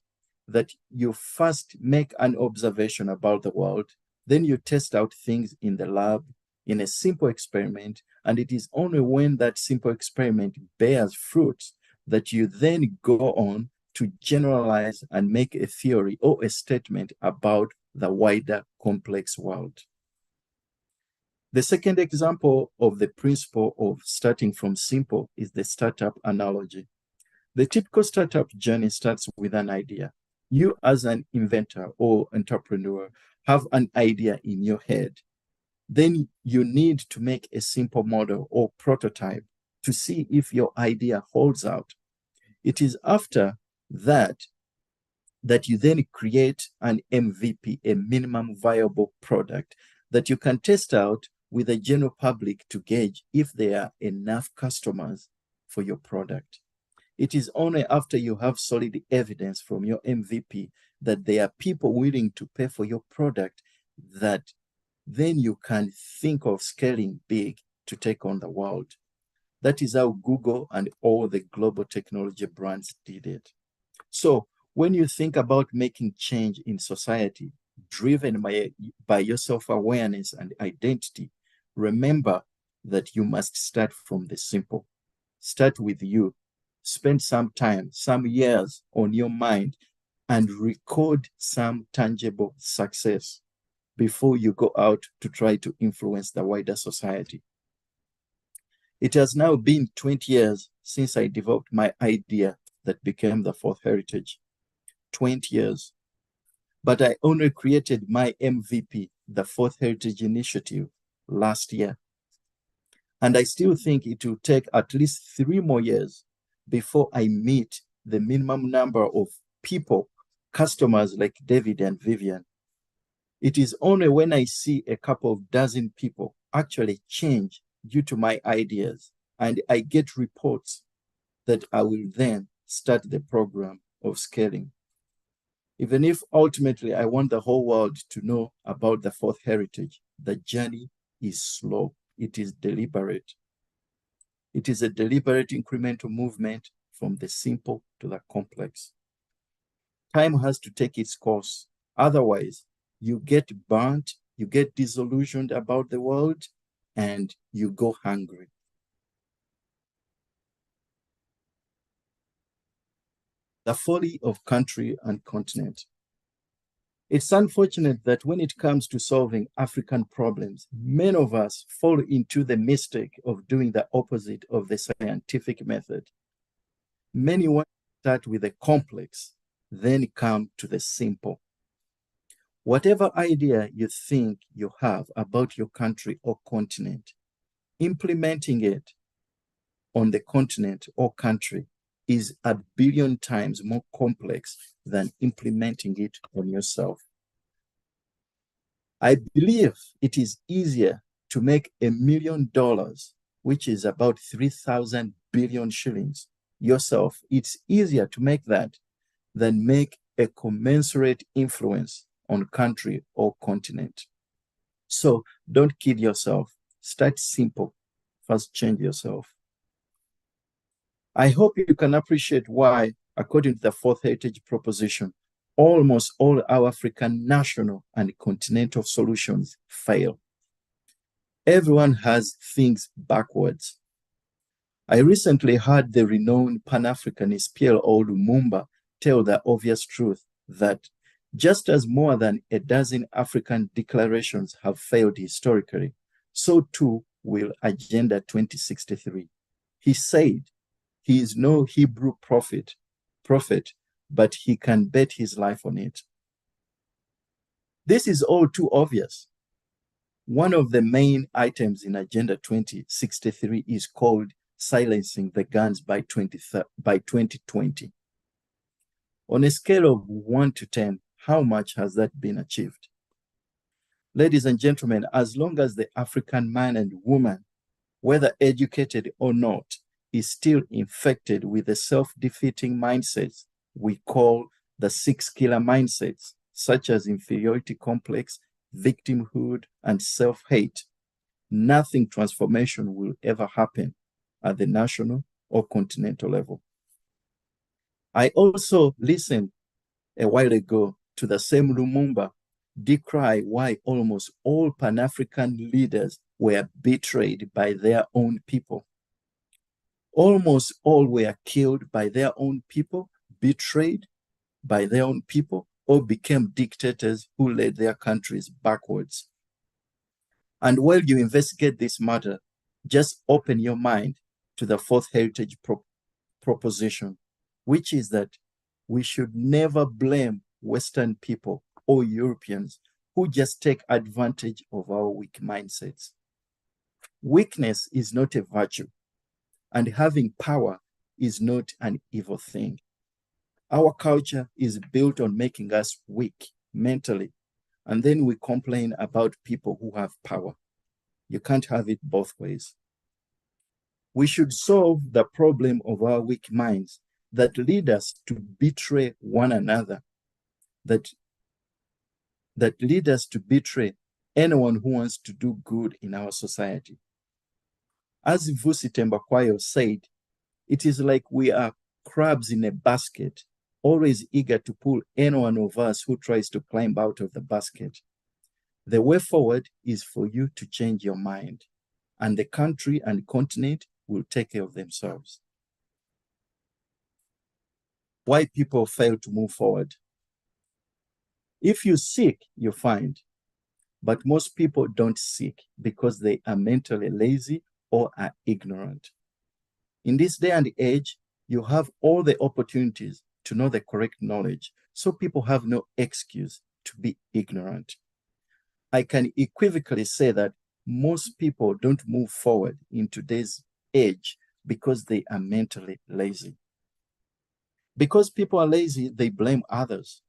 that you first make an observation about the world, then you test out things in the lab, in a simple experiment, And it is only when that simple experiment bears fruit that you then go on to generalize and make a theory or a statement about the wider complex world. The second example of the principle of starting from simple is the startup analogy. The typical startup journey starts with an idea. You as an inventor or entrepreneur have an idea in your head. Then you need to make a simple model or prototype to see if your idea holds out. It is after that you then create an MVP, a minimum viable product, that you can test out with the general public to gauge if there are enough customers for your product. It is only after you have solid evidence from your MVP that there are people willing to pay for your product that then you can think of scaling big to take on the world. That is how Google and all the global technology brands did it. So when you think about making change in society, driven by your self-awareness and identity, remember that you must start from the simple. Start with you. Spend some time, some years on your mind, and record some tangible success before you go out to try to influence the wider society. It has now been 20 years since I developed my idea that became the Fourth Heritage. 20 years. But I only created my MVP, the Fourth Heritage Initiative, last year. And I still think it will take at least 3 more years before I meet the minimum number of people, customers like David and Vivian. It is only when I see a couple of dozen people actually change due to my ideas and I get reports that I will then start the program of scaling. Even if ultimately I want the whole world to know about the Fourth Heritage, the journey is slow. It is deliberate. It is a deliberate incremental movement from the simple to the complex. Time has to take its course. Otherwise, you get burnt, you get disillusioned about the world, and you go hungry. The folly of country and continent. It's unfortunate that when it comes to solving African problems, many of us fall into the mistake of doing the opposite of the scientific method. Many want to start with the complex, then come to the simple. Whatever idea you think you have about your country or continent, implementing it on the continent or country is 1 billion times more complex than implementing it on yourself. I believe it is easier to make $1 million, which is about 3,000 billion shillings, yourself. It's easier to make that than make a commensurate influence on country or continent. So don't kid yourself. Start simple. First, change yourself. I hope you can appreciate why, according to the Fourth Heritage Proposition, almost all our African national and continental solutions fail. Everyone has things backwards. I recently heard the renowned Pan-Africanist Pierre Lumumba tell the obvious truth that just as more than a dozen African declarations have failed historically, so too will Agenda 2063. He said, he is no Hebrew prophet, but he can bet his life on it. This is all too obvious. One of the main items in Agenda 2063 is called silencing the guns by 2020. On a scale of 1 to 10, how much has that been achieved? Ladies and gentlemen, as long as the African man and woman, whether educated or not, is still infected with the self-defeating mindsets we call the 6 killer mindsets, such as inferiority complex, victimhood, and self-hate, nothing transformation will ever happen at the national or continental level. I also listened a while ago to the same Lumumba decry why almost all Pan-African leaders were betrayed by their own people. Almost all were killed by their own people, betrayed by their own people, or became dictators who led their countries backwards. And while you investigate this matter, just open your mind to the fourth heritage proposition, which is that we should never blame Western people or Europeans who just take advantage of our weak mindsets. Weakness is not a virtue, and having power is not an evil thing. Our culture is built on making us weak mentally, and then we complain about people who have power. You can't have it both ways. We should solve the problem of our weak minds that lead us to betray one another, that lead us to betray anyone who wants to do good in our society. As Vusi Tembakwayo said, it is like we are crabs in a basket, always eager to pull any one of us who tries to climb out of the basket. The way forward is for you to change your mind, and the country and continent will take care of themselves. Why people fail to move forward? If you seek, you find. But most people don't seek because they are mentally lazy or are ignorant. In this day and age, you have all the opportunities to know the correct knowledge, so people have no excuse to be ignorant. I can equivocally say that most people don't move forward in today's age because they are mentally lazy. Because people are lazy, they blame others.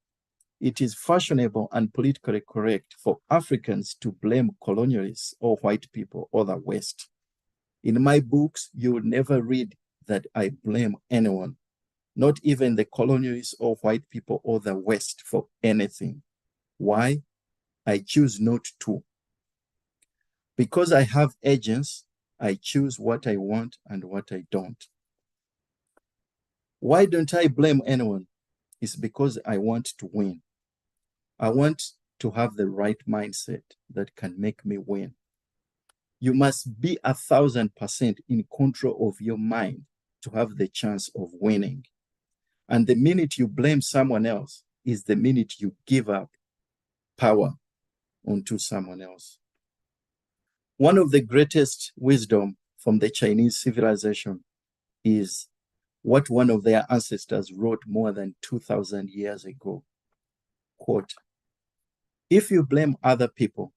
It is fashionable and politically correct for Africans to blame colonialists or white people or the West. In my books, you will never read that I blame anyone, not even the colonialists or white people or the West for anything. Why? I choose not to. Because I have agents, I choose what I want and what I don't. Why don't I blame anyone? It's because I want to win. I want to have the right mindset that can make me win. You must be 1,000% in control of your mind to have the chance of winning. And the minute you blame someone else is the minute you give up power onto someone else. One of the greatest wisdom from the Chinese civilization is what one of their ancestors wrote more than 2,000 years ago. Quote, "If you blame other people,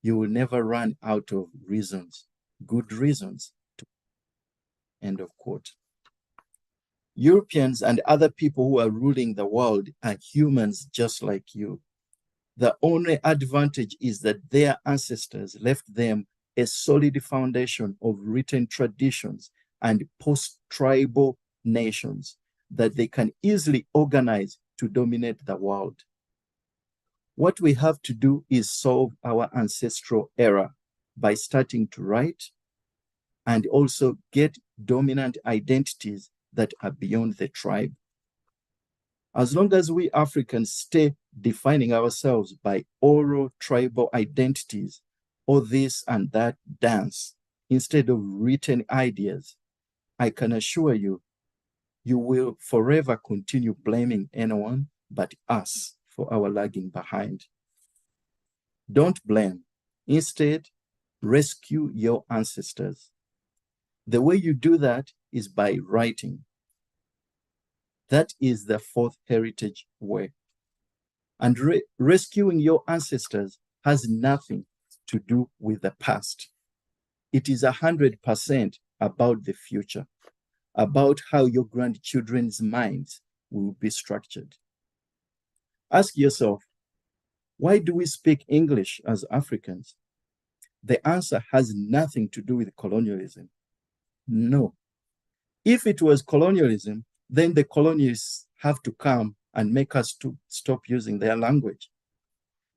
you will never run out of reasons, good reasons to," end of quote. Europeans and other people who are ruling the world are humans just like you. The only advantage is that their ancestors left them a solid foundation of written traditions and post-tribal nations that they can easily organize to dominate the world. What we have to do is solve our ancestral error by starting to write and also get dominant identities that are beyond the tribe. As long as we Africans stay defining ourselves by oral tribal identities or this and that dance instead of written ideas, I can assure you, you will forever continue blaming anyone but us for our lagging behind. Don't blame. Instead, rescue your ancestors. The way you do that is by writing. That is the fourth heritage way. And rescuing your ancestors has nothing to do with the past. It is 100% about the future, about how your grandchildren's minds will be structured. Ask yourself, why do we speak English as Africans? The answer has nothing to do with colonialism. No. If it was colonialism, then the colonialists have to come and make us to stop using their language.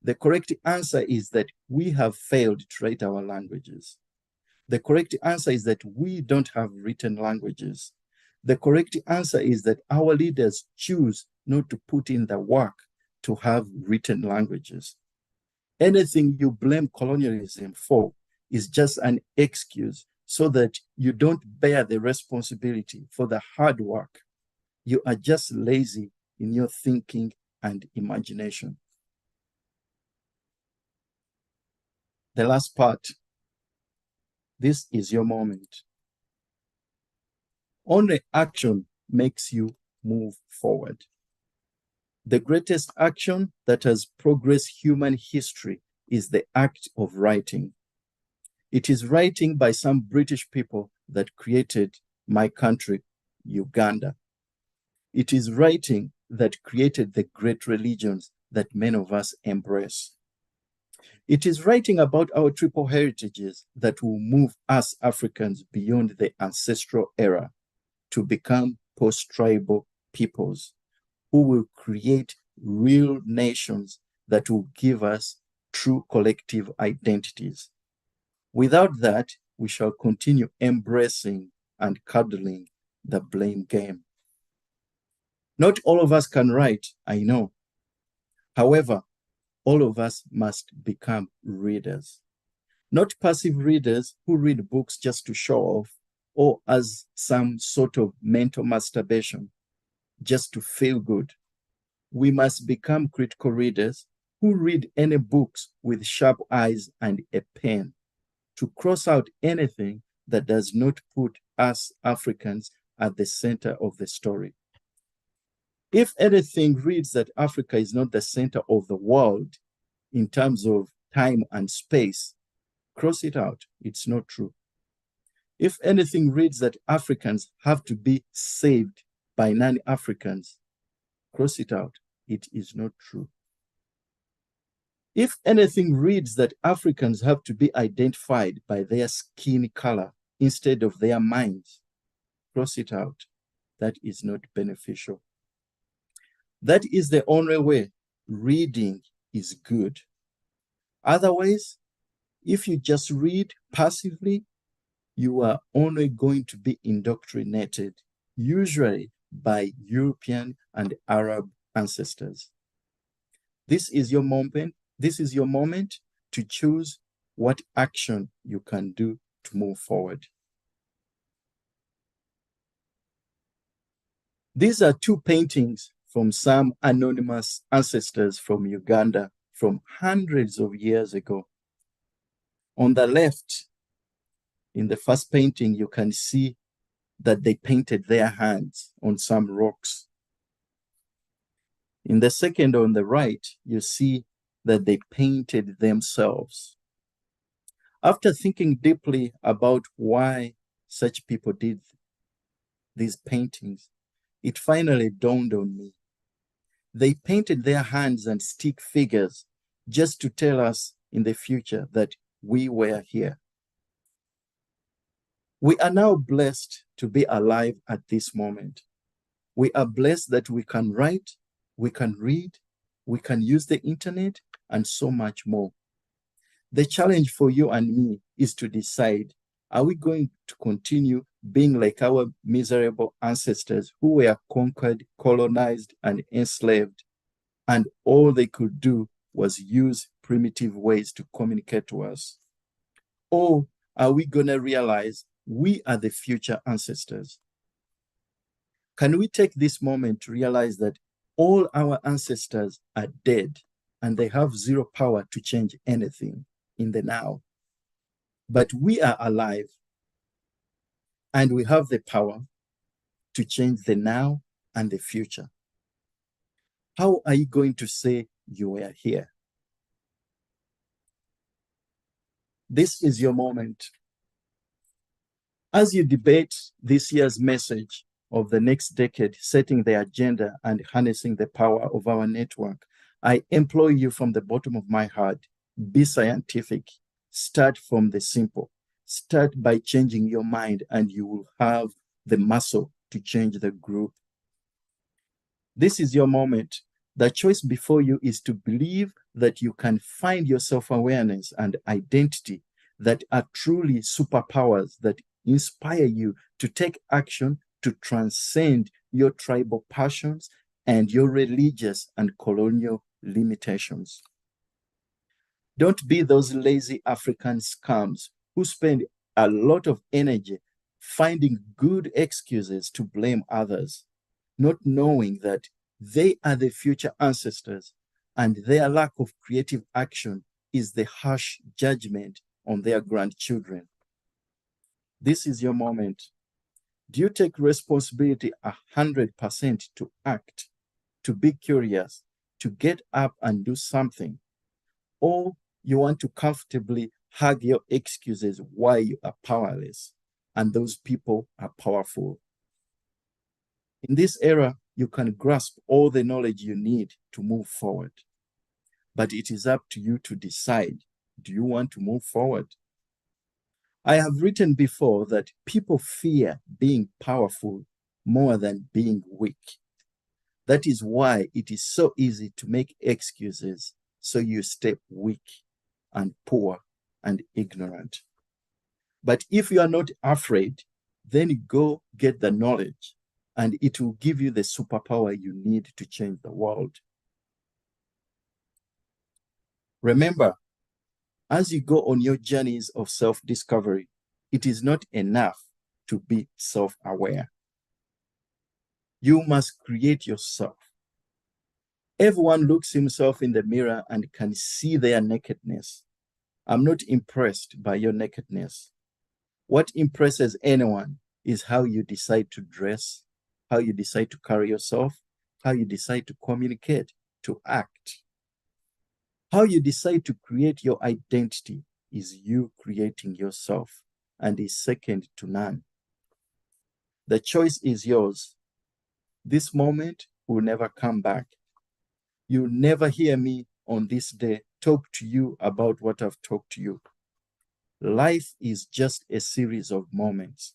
The correct answer is that we have failed to write our languages. The correct answer is that we don't have written languages. The correct answer is that our leaders choose not to put in the work to have written languages. Anything you blame colonialism for is just an excuse so that you don't bear the responsibility for the hard work. You are just lazy in your thinking and imagination. The last part, this is your moment. Only action makes you move forward. The greatest action that has progressed human history is the act of writing. It is writing by some British people that created my country, Uganda. It is writing that created the great religions that many of us embrace. It is writing about our triple heritages that will move us Africans beyond the ancestral era to become post-tribal peoples who will create real nations that will give us true collective identities. Without that, we shall continue embracing and cuddling the blame game. Not all of us can write, I know. However, all of us must become readers. Not passive readers who read books just to show off or as some sort of mental masturbation, just to feel good. We must become critical readers who read any books with sharp eyes and a pen to cross out anything that does not put us Africans at the center of the story. If anything reads that Africa is not the center of the world in terms of time and space, cross it out. It's not true. If anything reads that Africans have to be saved by non-Africans, cross it out. It is not true. If anything reads that Africans have to be identified by their skin color instead of their minds, cross it out. That is not beneficial. That is the only way reading is good. Otherwise, if you just read passively, you are only going to be indoctrinated, usually by European and Arab ancestors. This is your moment. This is your moment to choose what action you can do to move forward. These are two paintings from some anonymous ancestors from Uganda from hundreds of years ago. On the left, in the first painting, you can see that they painted their hands on some rocks. In the second on the right, you see that they painted themselves. After thinking deeply about why such people did these paintings, it finally dawned on me. They painted their hands and stick figures just to tell us in the future that we were here. We are now blessed to be alive at this moment. We are blessed that we can write, we can read, we can use the internet, and so much more. The challenge for you and me is to decide, are we going to continue being like our miserable ancestors who were conquered, colonized, and enslaved, and all they could do was use primitive ways to communicate to us? Or are we going to realize we are the future ancestors? Can we take this moment to realize that all our ancestors are dead and they have zero power to change anything in the now? But we are alive and we have the power to change the now and the future. How are you going to say you were here? This is your moment. As you debate this year's message of the next decade, setting the agenda and harnessing the power of our network, I implore you from the bottom of my heart, be scientific. Start from the simple. Start by changing your mind and you will have the muscle to change the group. This is your moment. The choice before you is to believe that you can find your self-awareness and identity that are truly superpowers that inspire you to take action to transcend your tribal passions and your religious and colonial limitations. Don't be those lazy African scums who spend a lot of energy finding good excuses to blame others, not knowing that they are the future ancestors and their lack of creative action is the harsh judgment on their grandchildren. This is your moment. Do you take responsibility 100% to act, to be curious, to get up and do something? Or you want to comfortably hug your excuses why you are powerless and those people are powerful? In this era, you can grasp all the knowledge you need to move forward. But it is up to you to decide, do you want to move forward? I have written before that people fear being powerful more than being weak. That is why it is so easy to make excuses so you stay weak and poor and ignorant. But if you are not afraid, then go get the knowledge and it will give you the superpower you need to change the world. Remember, as you go on your journeys of self-discovery, it is not enough to be self-aware. You must create yourself. Everyone looks himself in the mirror and can see their nakedness. I'm not impressed by your nakedness. What impresses anyone is how you decide to dress, how you decide to carry yourself, how you decide to communicate, to act. How you decide to create your identity is you creating yourself and is second to none. The choice is yours. This moment will never come back. You'll never hear me on this day talk to you about what I've talked to you. Life is just a series of moments.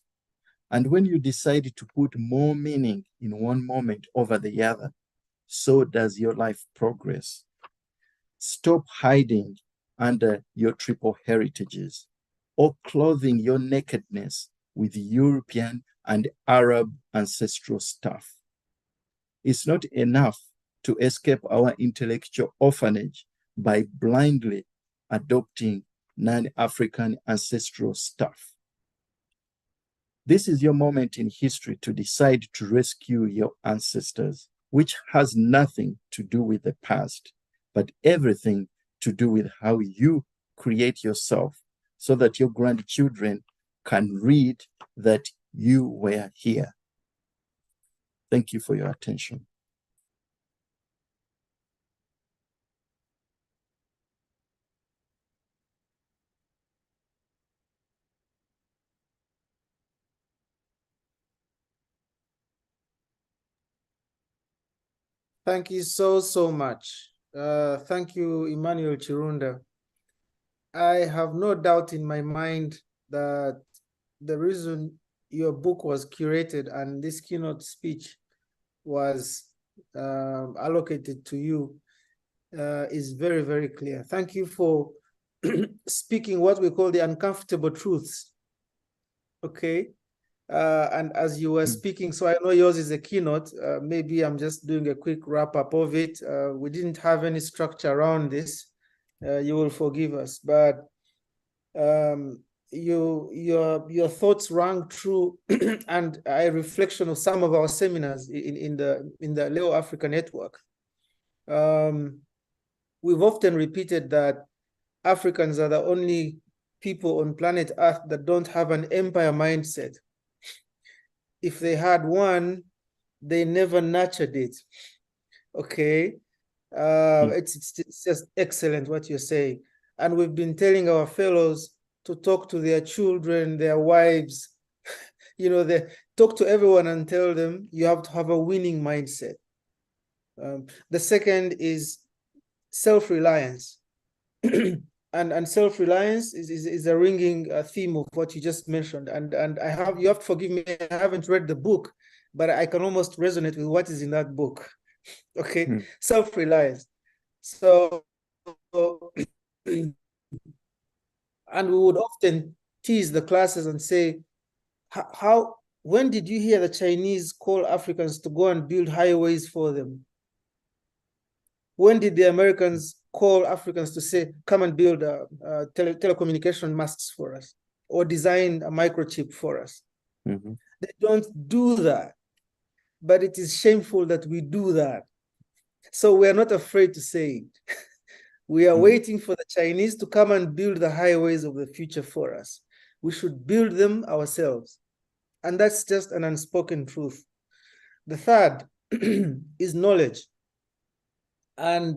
And when you decide to put more meaning in one moment over the other, so does your life progress. Stop hiding under your triple heritages or clothing your nakedness with European and Arab ancestral stuff. It's not enough to escape our intellectual orphanage by blindly adopting non-African ancestral stuff. This is your moment in history to decide to rescue your ancestors, which has nothing to do with the past, but everything to do with how you create yourself so that your grandchildren can read that you were here. Thank you for your attention. Thank you so much. Thank you, Emmanuel Chirunda. I have no doubt in my mind that the reason your book was curated and this keynote speech was allocated to you is very, very clear. Thank you for speaking what we call the uncomfortable truths. Okay. And as you were speaking, so I know yours is a keynote. Maybe I'm just doing a quick wrap up of it. We didn't have any structure around this. You will forgive us, but your thoughts rang true, and a reflection of some of our seminars in the Leo Africa Network. We've often repeated that Africans are the only people on planet Earth that don't have an empire mindset. If they had one, they never nurtured it. Okay. It's just excellent what you're saying. And we've been telling our fellows to talk to their children, their wives, you know, they talk to everyone and tell them you have to have a winning mindset. The second is self-reliance. And self-reliance is a ringing theme of what you just mentioned. And you have to forgive me, I haven't read the book, but I can almost resonate with what is in that book. Okay, self-reliance. So, and we would often tease the classes and say, when did you hear the Chinese call Africans to go and build highways for them? When did the Americans call Africans to say, come and build telecommunication masts for us? or design a microchip for us. Mhm. They don't do that, but it is shameful that we do that. So we are not afraid to say it. We are waiting for the Chinese to come and build the highways of the future for us. We should build them ourselves. And that's just an unspoken truth. The third is knowledge. And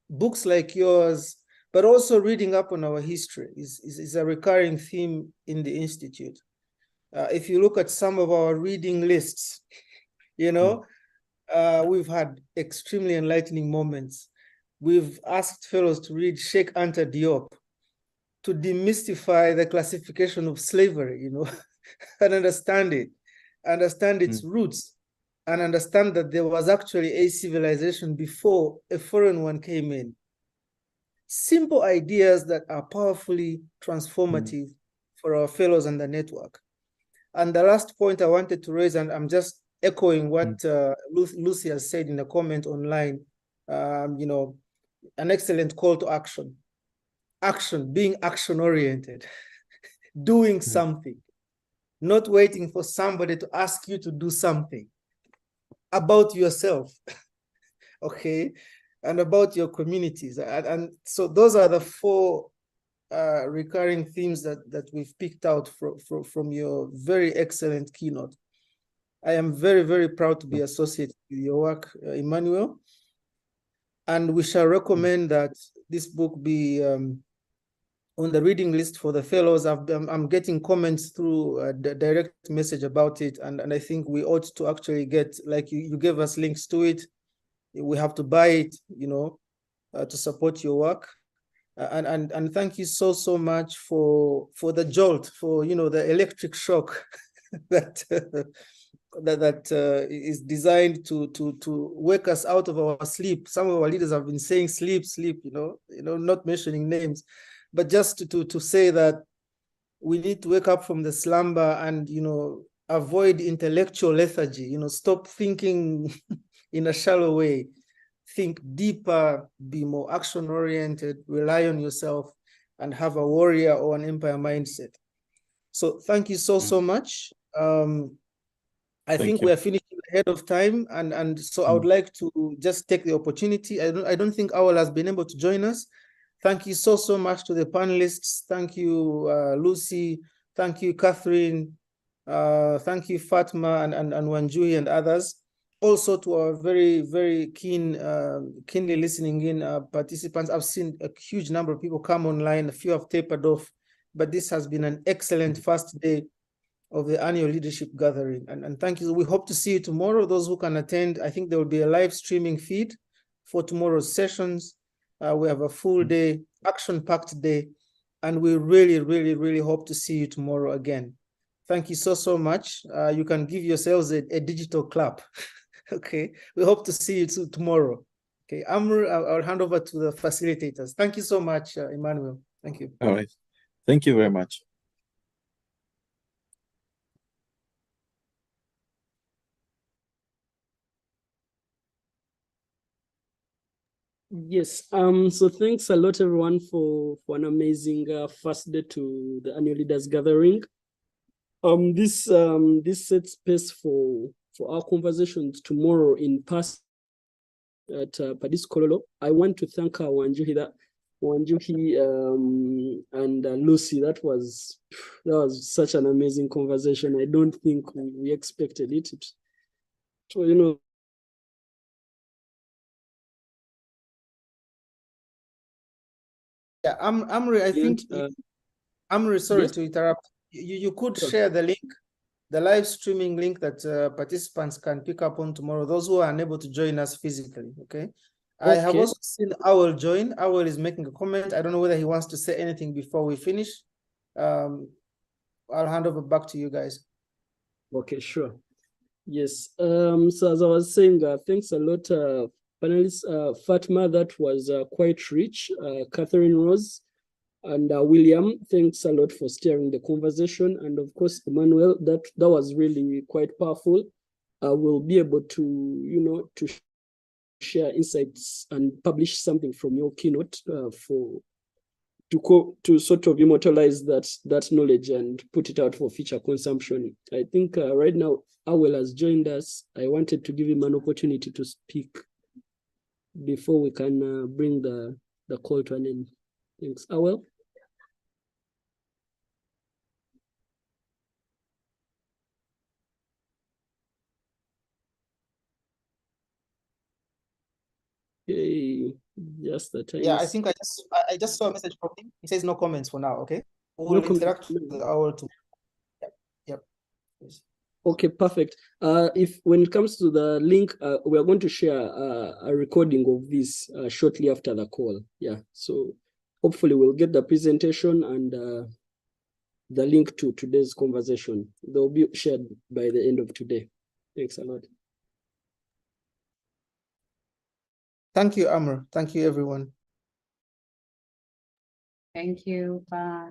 books like yours, but also reading up on our history is a recurring theme in the Institute. If you look at some of our reading lists, you know, we've had extremely enlightening moments. We've asked fellows to read Sheikh Anta Diop to demystify the classification of slavery, you know, and understand it, understand its roots, and understand that there was actually a civilization before a foreign one came in. Simple ideas that are powerfully transformative for our fellows and the network. And the last point I wanted to raise, and I'm just echoing what Lucy has said in a comment online, you know, an excellent call to action. Action, being action-oriented, doing something, not waiting for somebody to ask you to do something about yourself, okay, and about your communities. And so those are the four recurring themes that we've picked out from your very excellent keynote. I am very, very proud to be associated with your work, Emmanuel. And we shall recommend that this book be on the reading list for the fellows. I'm getting comments through the direct message about it. And I think we ought to actually get, like you gave us links to it. We have to buy it, you know, to support your work. And thank you so much for the jolt, for, you know, the electric shock that that is designed to wake us out of our sleep. Some of our leaders have been saying sleep, you know, not mentioning names, but just to say that we need to wake up from the slumber and, you know, avoid intellectual lethargy, you know, stop thinking in a shallow way, think deeper, be more action-oriented, rely on yourself, and have a warrior or an empire mindset. So thank you so much. I think we are finishing ahead of time, and so I would like to just take the opportunity. I don't think Awal has been able to join us. Thank you so much to the panelists. Thank you, Lucy. Thank you, Catherine. Thank you, Fatma and Wanjui and others. Also to our very, very keenly listening in participants. I've seen a huge number of people come online. A few have tapered off, but this has been an excellent first day of the annual leadership gathering. And thank you. We hope to see you tomorrow. Those who can attend, I think there will be a live streaming feed for tomorrow's sessions. We have a full day, action-packed day, and we really hope to see you tomorrow again. Thank you so much. You can give yourselves a digital clap. Okay, we hope to see you tomorrow. Okay, Amr, I'll hand over to the facilitators. Thank you so much, Emmanuel. Thank you. All right. Thank you very much. Yes, so thanks a lot everyone for an amazing first day to the annual leaders gathering. This sets space for our conversations tomorrow in person at Padis Kololo. I want to thank Wanjuhi and Lucy. That was such an amazing conversation. I don't think we expected it. So, you know, yeah, Amri, I think Amri, sorry to interrupt. You could share the link, the live streaming link that participants can pick up on tomorrow, those who are unable to join us physically, okay? I have also seen Awal join. Awal is making a comment. I don't know whether he wants to say anything before we finish. I'll hand over back to you guys. Okay, sure. Yes, so as I was saying, thanks a lot, panelists. Fatma, that was quite rich. Catherine Rose and William, thanks a lot for steering the conversation. And of course, Emmanuel, that was really quite powerful. We'll be able to, you know, to share insights and publish something from your keynote to sort of immortalize that knowledge and put it out for future consumption. I think right now Awel has joined us. I wanted to give him an opportunity to speak before we can bring the call to an end. Thanks. Awel? Okay, just the time. Yeah, I think I just saw a message from him. He says no comments for now. Okay, we'll No comments. interact with our two. Yep. Yes. Okay, perfect. If when it comes to the link, we are going to share a recording of this shortly after the call. Yeah, so hopefully we'll get the presentation and the link to today's conversation. They'll be shared by the end of today. Thanks a lot. Thank you, Amr. Thank you, everyone. Thank you. Bye.